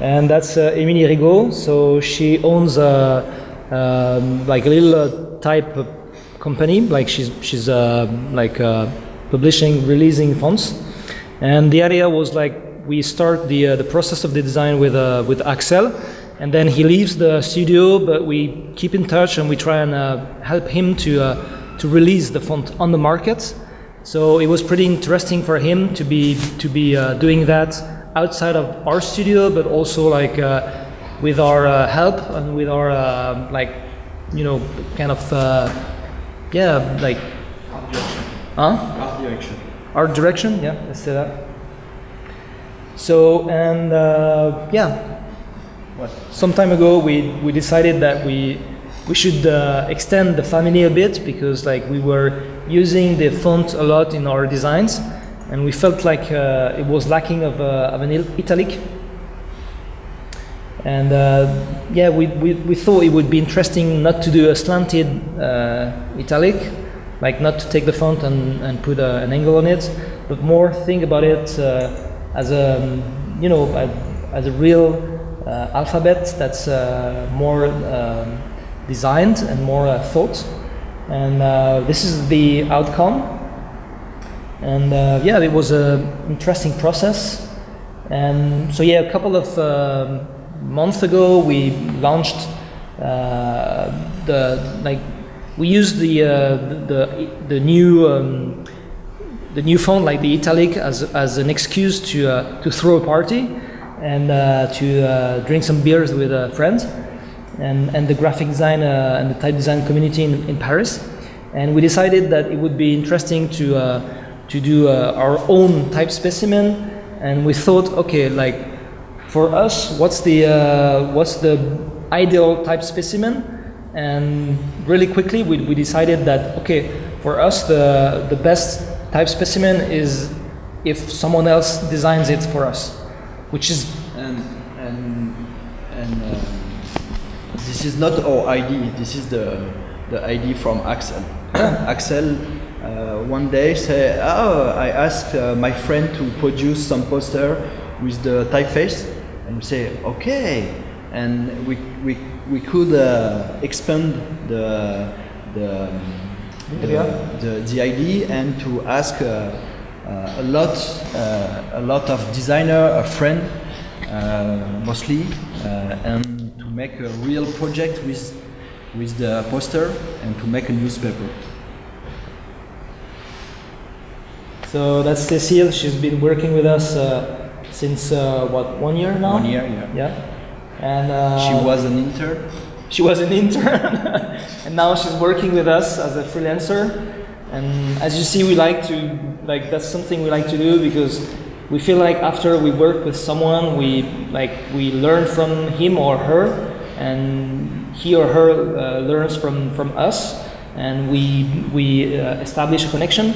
Speaker 2: And that's Émilie Rigaud. So she owns like a little type company. Like she's publishing, releasing fonts. And the idea was like we start the process of the design with Axel, and then he leaves the studio, but we keep in touch and we try and help him to release the font on the market. So it was pretty interesting for him to be doing that outside of our studio, but also like with our help and with our like, you know, kind of like art direction. Yeah, let's say that. So and some time ago we decided that we should extend the family a bit, because like we were using the font a lot in our designs, and we felt like it was lacking of an italic. And we thought it would be interesting not to do a slanted italic, like not to take the font and put an angle on it, but more think about it as a as a real alphabet that's more designed and more thought. And this is the outcome. And it was an interesting process. And so a couple of months ago we launched we used the new font, like the italic, as an excuse to throw a party and to drink some beers with friends and the graphic design and the type design community in Paris. And we decided that it would be interesting to do our own type specimen. And we thought, okay, like for us, what's the ideal type specimen? And really quickly we decided that, okay, for us the best type specimen is if someone else designs it for us, which is
Speaker 3: and this is not our ID. This is the ID from Axel. Axel one day say, I asked my friend to produce some poster with the typeface, and we say okay, and we could expand the ID and to ask a lot of designer, a friend mostly, and to make a real project with the poster and to make a newspaper.
Speaker 2: So that's Cécile. She's been working with us since 1 year now?
Speaker 3: 1 year, yeah.
Speaker 2: Yeah. And
Speaker 3: she was an intern.
Speaker 2: She was an intern, and now she's working with us as a freelancer. And as you see, we that's something we like to do, because we feel like after we work with someone, we learn from him or her, and he or her learns from us, and we establish a connection.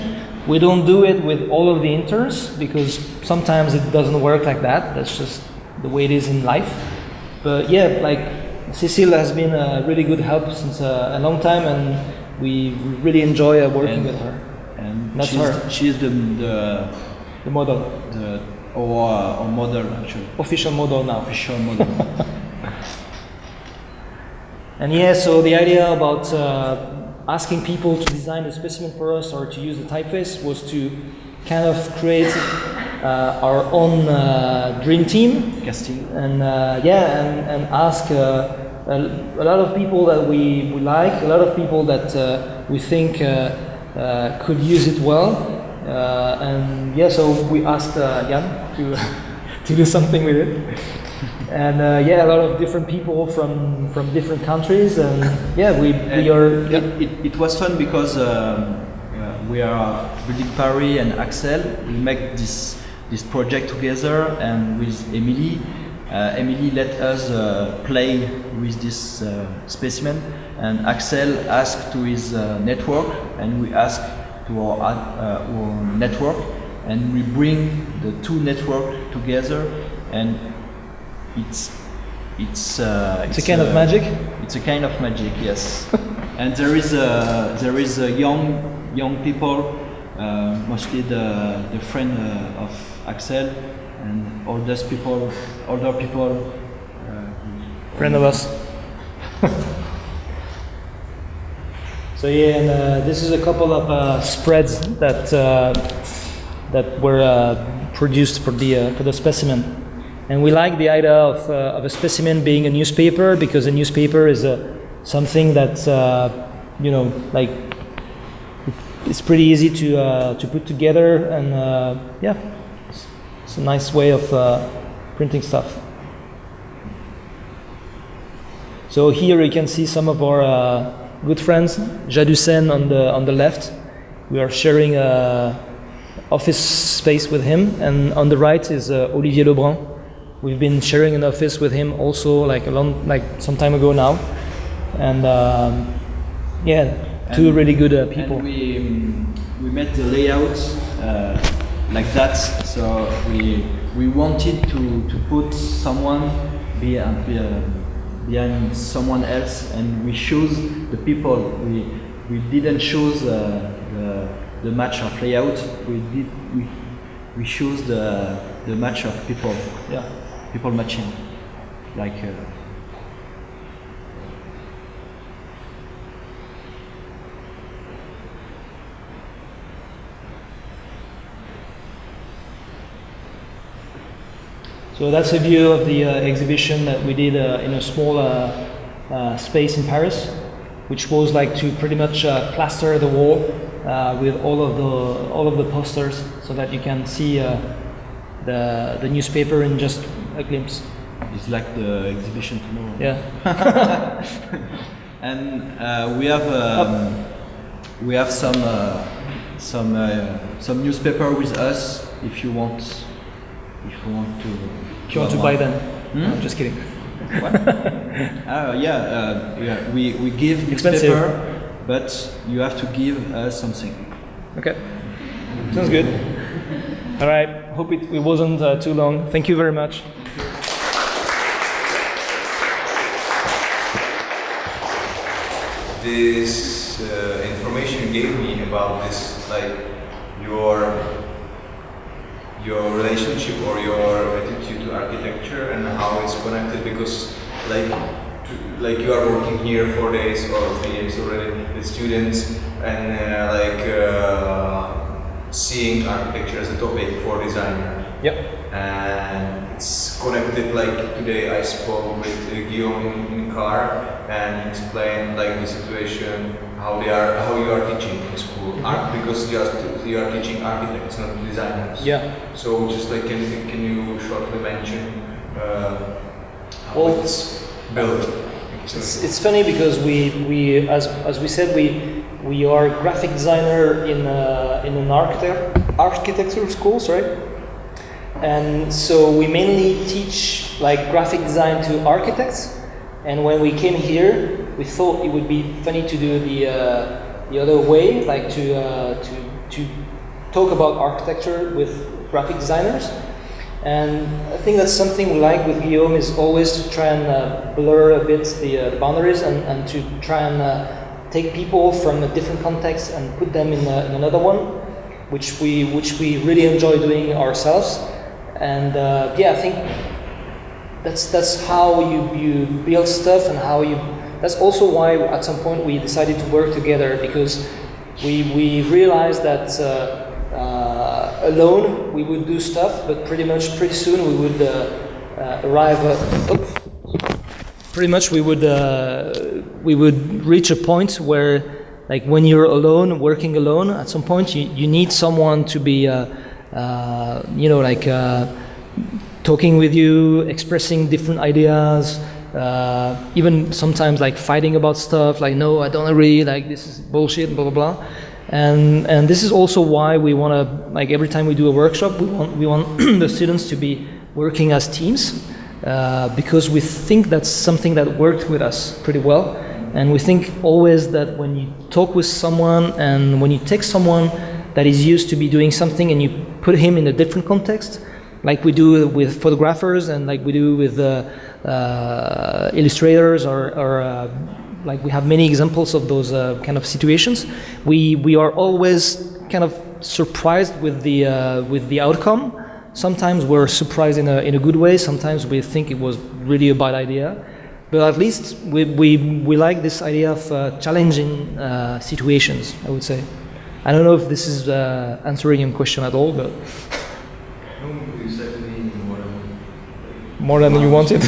Speaker 2: We don't do it with all of the interns, because sometimes it doesn't work like that. That's just the way it is in life. But Cécile has been a really good help since a long time, and we really enjoy working with her.
Speaker 3: And
Speaker 2: that's her.
Speaker 3: She's the
Speaker 2: model.
Speaker 3: or model actually.
Speaker 2: Official model now.
Speaker 3: Official model.
Speaker 2: And yeah, so the idea about asking people to design a specimen for us or to use the typeface was to kind of create our own dream team.
Speaker 3: Casting.
Speaker 2: And and ask a lot of people that we like, a lot of people that we think could use it well. And yeah, so we asked Jan to to do something with it. And a lot of different people from different countries, and
Speaker 3: It was fun because we are Building Paris and Axel. We make this project together, and with Emily. Emily let us play with this specimen, and Axel asked to his network, and we asked to our network, and we bring the two networks together, and it's
Speaker 2: a kind of magic.
Speaker 3: It's a kind of magic, yes. And there is a young people, mostly the friend of Axel, and older people.
Speaker 2: Friend of us. So yeah, and this is a couple of spreads that were produced for the specimen. And we like the idea of a specimen being a newspaper, because a newspaper is something that it's pretty easy to put together, and it's a nice way of printing stuff. So here you can see some of our good friends. Jadusen on the left. We are sharing office space with him, and on the right is Olivier Lebrun. We've been sharing an office with him also some time ago now, and two really good people.
Speaker 3: And we made the layout like that, so we wanted to put someone behind someone else, and we chose the people. We didn't choose the match of layout. We chose the match of people.
Speaker 2: Yeah.
Speaker 3: People matching, like.
Speaker 2: So that's a view of the exhibition that we did in a small space in Paris, which was like to pretty much plaster the wall with all of the posters, so that you can see the newspaper in just a glimpse.
Speaker 3: It's like the exhibition tomorrow.
Speaker 2: Yeah.
Speaker 3: And we have some newspaper with us if you want to
Speaker 2: buy them. I'm just kidding.
Speaker 3: What? We give newspaper, but you have to give us something.
Speaker 2: Okay, sounds good. All right, hope it wasn't too long. Thank you very much.
Speaker 1: This information you gave me about this, like your relationship or your attitude to architecture and how it's connected, because like you are working here 4 days or 3 days already with students, and seeing architecture as a topic for designer.
Speaker 2: Yep.
Speaker 1: And it's connected, like today I spoke with Guillaume in car, and he explained like the situation, how you are teaching in school, because you are teaching architects, not designers.
Speaker 2: Yeah.
Speaker 1: So just like can you shortly mention how it's built?
Speaker 2: It's funny because we as we said we are graphic designer in an architecture school, sorry. And so we mainly teach like graphic design to architects. And when we came here, we thought it would be funny to do the other way, like to talk about architecture with graphic designers. And I think that's something we like with Guillaume, is always to try and blur a bit the boundaries, and to try and take people from a different context and put them in another one, which we really enjoy doing ourselves. And I think that's how you build stuff, and how you. That's also why at some point we decided to work together, because we realized that alone we would do stuff, but pretty soon we would arrive. Pretty much we would reach a point where, like, when you're alone, working alone, at some point you need someone to be, talking with you, expressing different ideas, even sometimes like fighting about stuff, like, no, I don't agree, like, this is bullshit, blah, blah, blah. And this is also why we want to, like, every time we do a workshop, we want the students to be working as teams, because we think that's something that worked with us pretty well. And we think always that when you talk with someone, and when you take someone that is used to be doing something and you put him in a different context, like we do with photographers and like we do with illustrators, or like we have many examples of those kind of situations, we are always kind of surprised with the outcome. Sometimes we're surprised in a good way, sometimes we think it was really a bad idea. But at least we like this idea of challenging situations, I would say. I don't know if this is answering your question at all, but more than you wanted.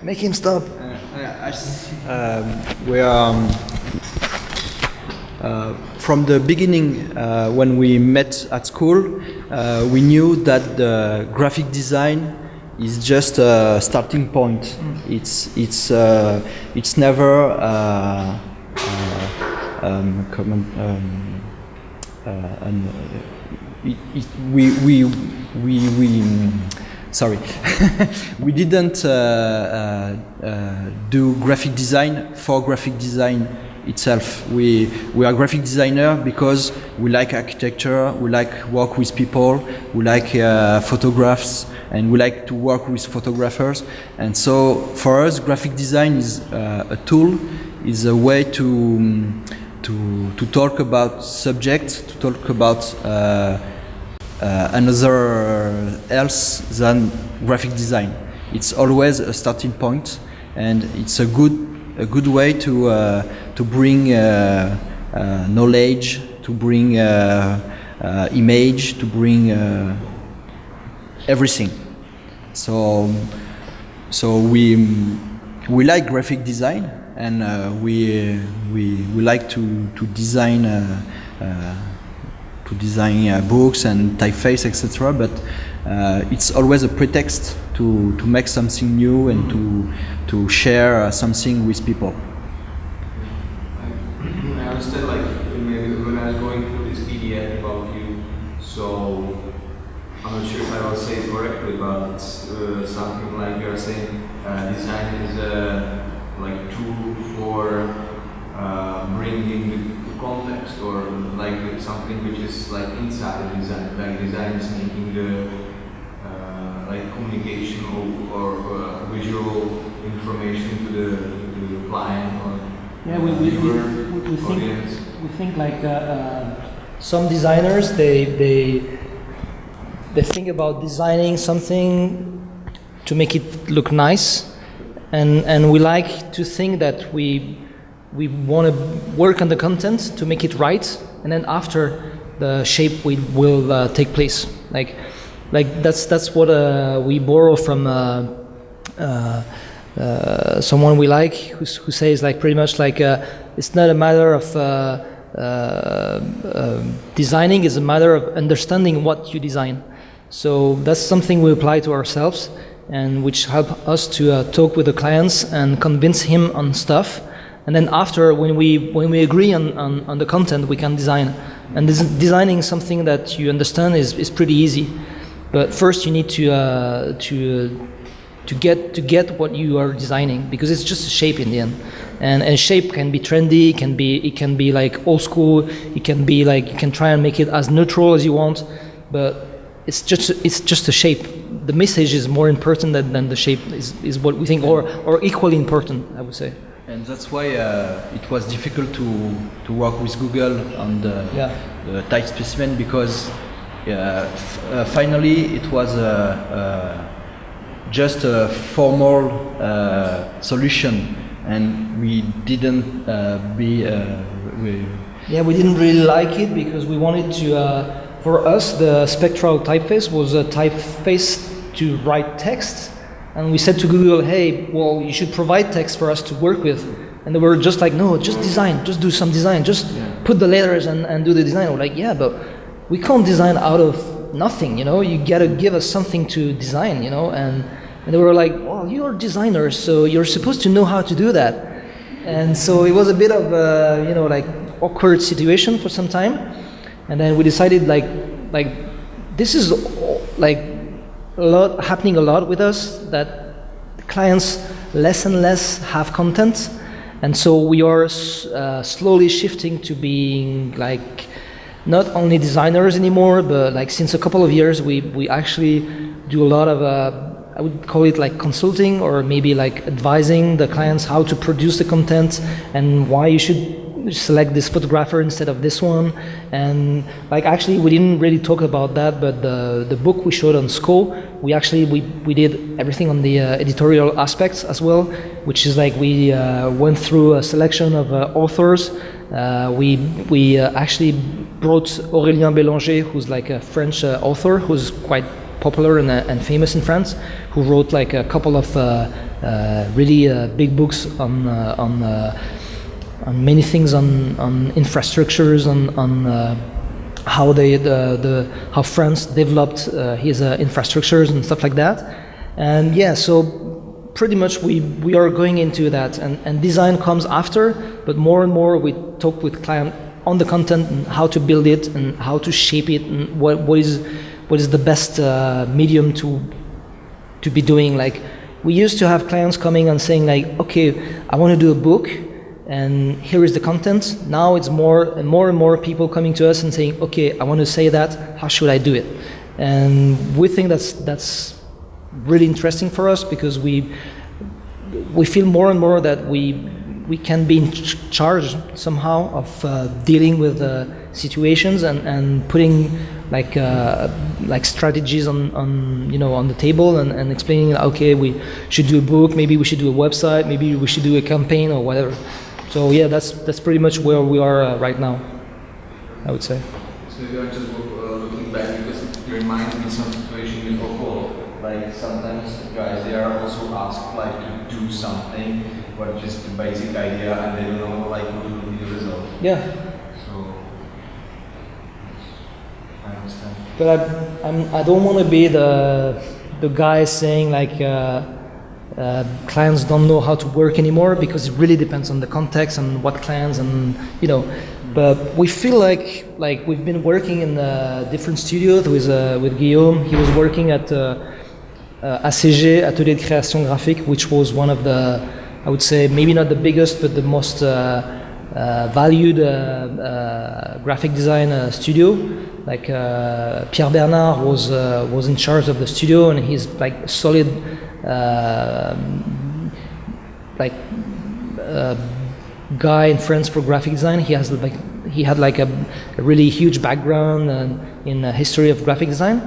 Speaker 2: Make him stop.
Speaker 3: We are from the beginning, when we met at school, we knew that the graphic design is just a starting point. It's never sorry, we didn't do graphic design for graphic design itself. We are graphic designer because we like architecture, we like work with people, we like photographs, and we like to work with photographers. And so for us, graphic design is a tool, is a way to talk about subjects, to talk about another else than graphic design. It's always a starting point, and it's a good way to bring knowledge, to bring image, to bring everything. So we like graphic design, and we like to design books and typeface, etc. But it's always a pretext to make something new and to share something with people.
Speaker 1: I understand, like, maybe when I was going through this PDF about you, so I'm not sure if I will say it correctly, but something like you're saying design is a like tool for bringing the context, or like something which is like inside the design, like design is making the like communication or visual information to the client or audience.
Speaker 2: We think like some designers they think about designing something to make it look nice, and we like to think that we want to work on the content to make it right, and then after the shape will take place. Like that's what we borrow from someone we like, who says, like, pretty much like it's not a matter of designing, it's a matter of understanding what you design. So that's something we apply to ourselves, and which help us to talk with the clients and convince him on stuff. And then after, when we agree on the content, we can design. And designing something that you understand is pretty easy. But first you need to get what you are designing, because it's just a shape in the end. And a shape can be trendy, it can be like old school, it can be like, you can try and make it as neutral as you want, but it's just a shape. The message is more important than the shape is what we think, or equally important, I would say.
Speaker 3: And that's why it was difficult to work with Google on the type specimen, because finally it was just a formal solution, and we didn't
Speaker 2: we didn't really like it because we wanted to. For us, the spectral typeface was a typeface to write text, and we said to Google, "Hey, well, you should provide text for us to work with." And they were just like, "No, just design, just do some design, just put the letters and do the design." We're like, "Yeah, but we can't design out of nothing, you know. You gotta give us something to design, you know." And they were like, "Well, you're designers, so you're supposed to know how to do that." And so it was a bit of a, you know, like awkward situation for some time. And then we decided like this is like happening a lot with us, that clients less and less have content, and so we are slowly shifting to being like not only designers anymore, but like since a couple of years we actually do a lot of I would call it like consulting, or maybe like advising the clients how to produce the content and why you should select this photographer instead of this one. And like actually we didn't really talk about that, but the book we showed on SCO, we did everything on the editorial aspects as well, which is like we went through a selection of authors. We actually brought Aurélien Bélanger, who's like a French author who's quite popular and famous in France, who wrote like a couple of really big books on many things, on infrastructures, on how how France developed his infrastructures and stuff like that. And yeah, so pretty much we are going into that, and design comes after, but more and more we talk with client on the content and how to build it and how to shape it, and what is the best medium to be doing. Like we used to have clients coming and saying like, okay, I want to do a book, and here is the content. Now it's more and more people coming to us and saying, okay, I want to say that, how should I do it? And we think that's really interesting for us, because we feel more and more that we can be in charge somehow of dealing with situations and putting like strategies on the table, and explaining, okay, we should do a book, maybe we should do a website, maybe we should do a campaign or whatever. So yeah, that's pretty much where we are right now, I would say.
Speaker 1: So you are just looking back, because it reminds me some situation in Okol. Like sometimes guys, they are also asked like to do something, but just the basic idea, and they don't know like what will be the result.
Speaker 2: Yeah.
Speaker 1: So I understand.
Speaker 2: But I don't want to be the guy saying like clients don't know how to work anymore, because it really depends on the context and what clients, and But we feel like we've been working in different studios with Guillaume. He was working at ACG, Atelier de Création Graphique, which was one of the, I would say, maybe not the biggest, but the most valued graphic design studio. Like Pierre Bernard was in charge of the studio, and he's like a solid guy in France for graphic design. He had a really huge background in the history of graphic design.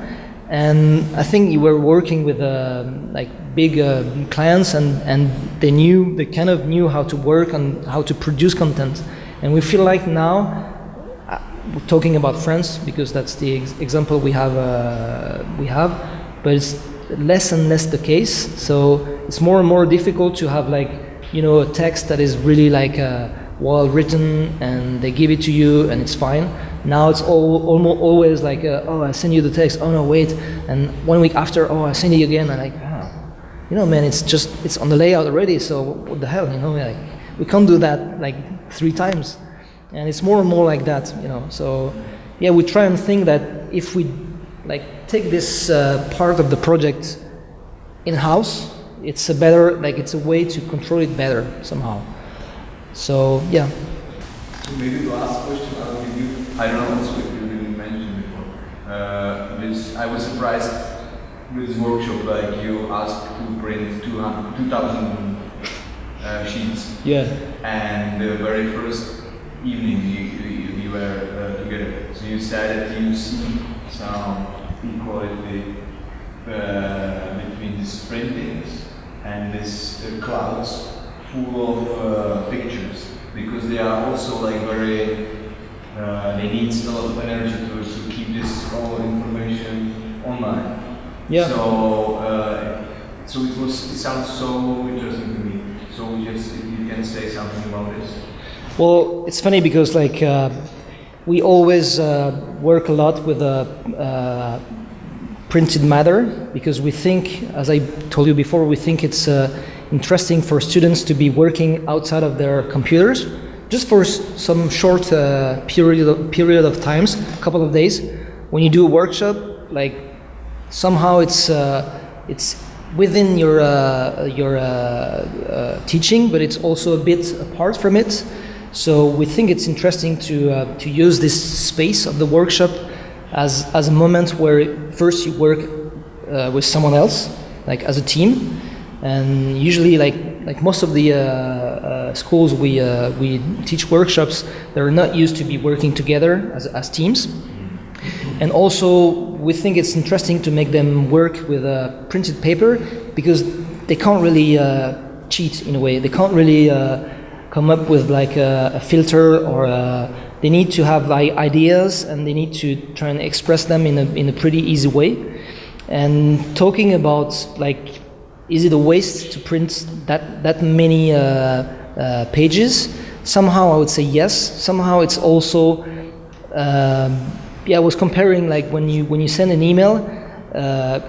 Speaker 2: And I think you were working with big clients, and they kind of knew how to work and how to produce content. And we feel like now, we're talking about France because that's the example we have, but it's less and less the case. So it's more and more difficult to have a text that is really well written, and they give it to you and it's fine. Now it's almost always like, oh, I send you the text, oh no, wait, and 1 week after, oh, I send it again, and man, it's on the layout already, so what the hell, we can't do that 3 times, and it's more and more like that, So yeah, we try and think that if we take this part of the project in-house, it's a way to control it better somehow. So yeah.
Speaker 1: So maybe the last question I'll give you, I don't know also if you didn't mention before. I was surprised with this workshop, you asked to print 2,000 sheets.
Speaker 2: Yeah.
Speaker 1: And the very first evening you were together. So you said that you see some equality between these printings and these clouds full of pictures, because they are also like very, they need a lot of energy to keep this all information online.
Speaker 2: Yeah.
Speaker 1: So it sounds so interesting to me. So just if you can say something about this.
Speaker 2: Well, it's funny because like we always work a lot with printed matter, because we think, as I told you before, we think it's interesting for students to be working outside of their computers, just for some short period of times, a couple of days. When you do a workshop, like somehow it's within your teaching, but it's also a bit apart from it. So we think it's interesting to use this space of the workshop as a moment where first you work with someone else, like as a team, and usually like most of the schools we teach workshops, they're not used to be working together as teams. And also we think it's interesting to make them work with printed paper, because they can't really cheat in a way. They can't really come up with like a filter, or they need to have like ideas, and they need to try and express them in a pretty easy way. And talking about like, is it a waste to print that many pages? Somehow I would say yes. Somehow it's also I was comparing like when you send an email,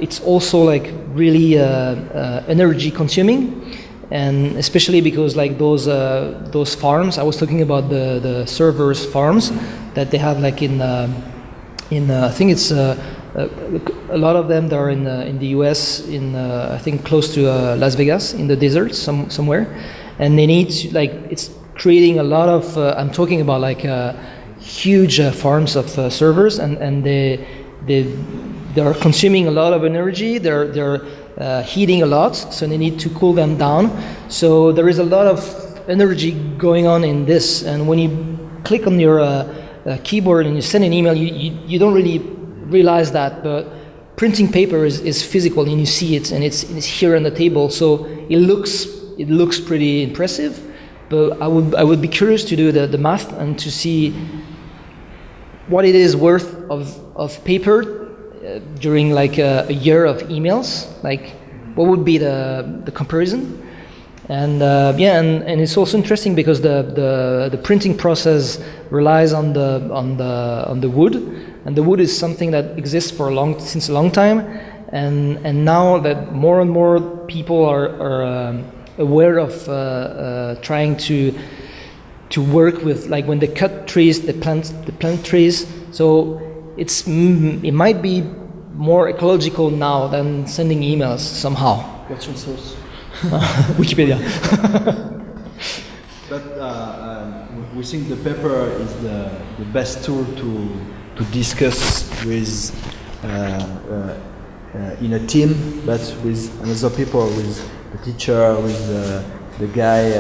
Speaker 2: it's also like really energy consuming. And especially because like those farms, I was talking about the servers farms that they have like in I think it's a lot of them that are in the US, in I think close to Las Vegas, in the desert somewhere, and they need to, like, it's creating a lot of I'm talking about like huge farms of servers, and they are consuming a lot of energy. They're heating a lot, so they need to cool them down. So there is a lot of energy going on in this, and when you click on your keyboard and you send an email, you don't really realize that, but printing paper is physical, and you see it, and it's here on the table, so it looks pretty impressive. But I would be curious to do the math and to see what it is worth of paper during like a year of emails. Like, what would be the comparison? And and it's also interesting because the printing process relies on the wood, and the wood is something that exists since a long time, and now that more and more people are aware of trying to work with, like, when they cut trees, they plant trees. So it might be more ecological now than sending emails somehow.
Speaker 3: What's your source?
Speaker 2: Wikipedia.
Speaker 3: But we think the paper is the best tool to discuss with in a team, but with another people, with the teacher, with the guy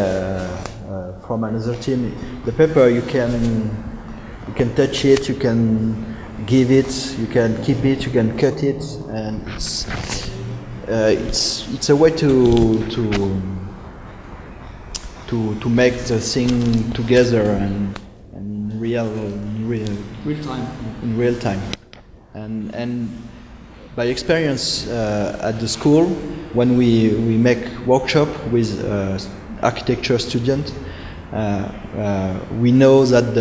Speaker 3: from another team. The paper, you can touch it, you can give it, you can keep it, you can cut it, and it's a way to make the thing together and in real time. And by experience at the school, when we make workshop with architecture students, we know that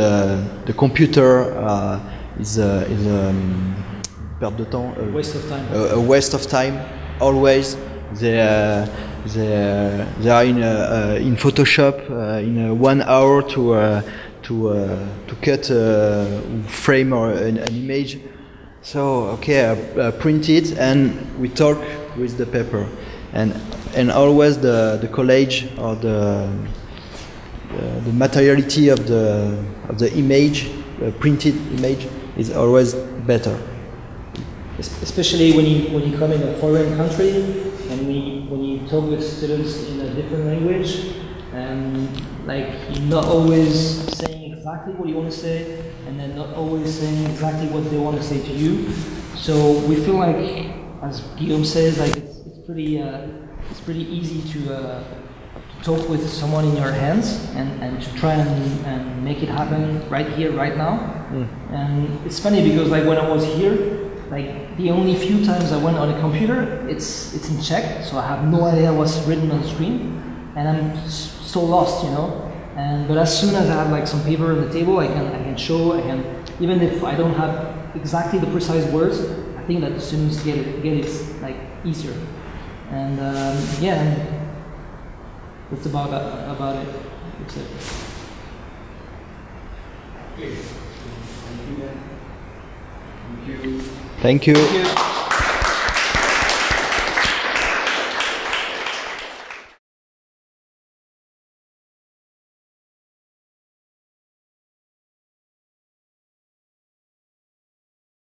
Speaker 3: the computer is a perte de temps,
Speaker 2: Waste of time.
Speaker 3: a waste of time. Always they are in Photoshop in 1 hour to cut a frame or an image. So okay, print it, and we talk with the paper, and always the collage or the materiality of the image, printed image, is always better.
Speaker 2: Especially when you come in a foreign country, and when you talk with students in a different language, and like you're not always saying exactly what you want to say, and then not always saying exactly what they want to say to you. So we feel like, as Guillaume says, like it's pretty easy to talk with someone in your hands and to try and make it happen right here, right now. And it's funny because like when I was here, like the only few times I went on a computer, it's in Czech, so I have no idea what's written on the screen, and I'm so lost, you know. But as soon as I have like some paper on the table, I can show, even if I don't have exactly the precise words, I think that the students get it like easier. And yeah, that's about it. That's it.
Speaker 3: Thank you.
Speaker 1: Thank you.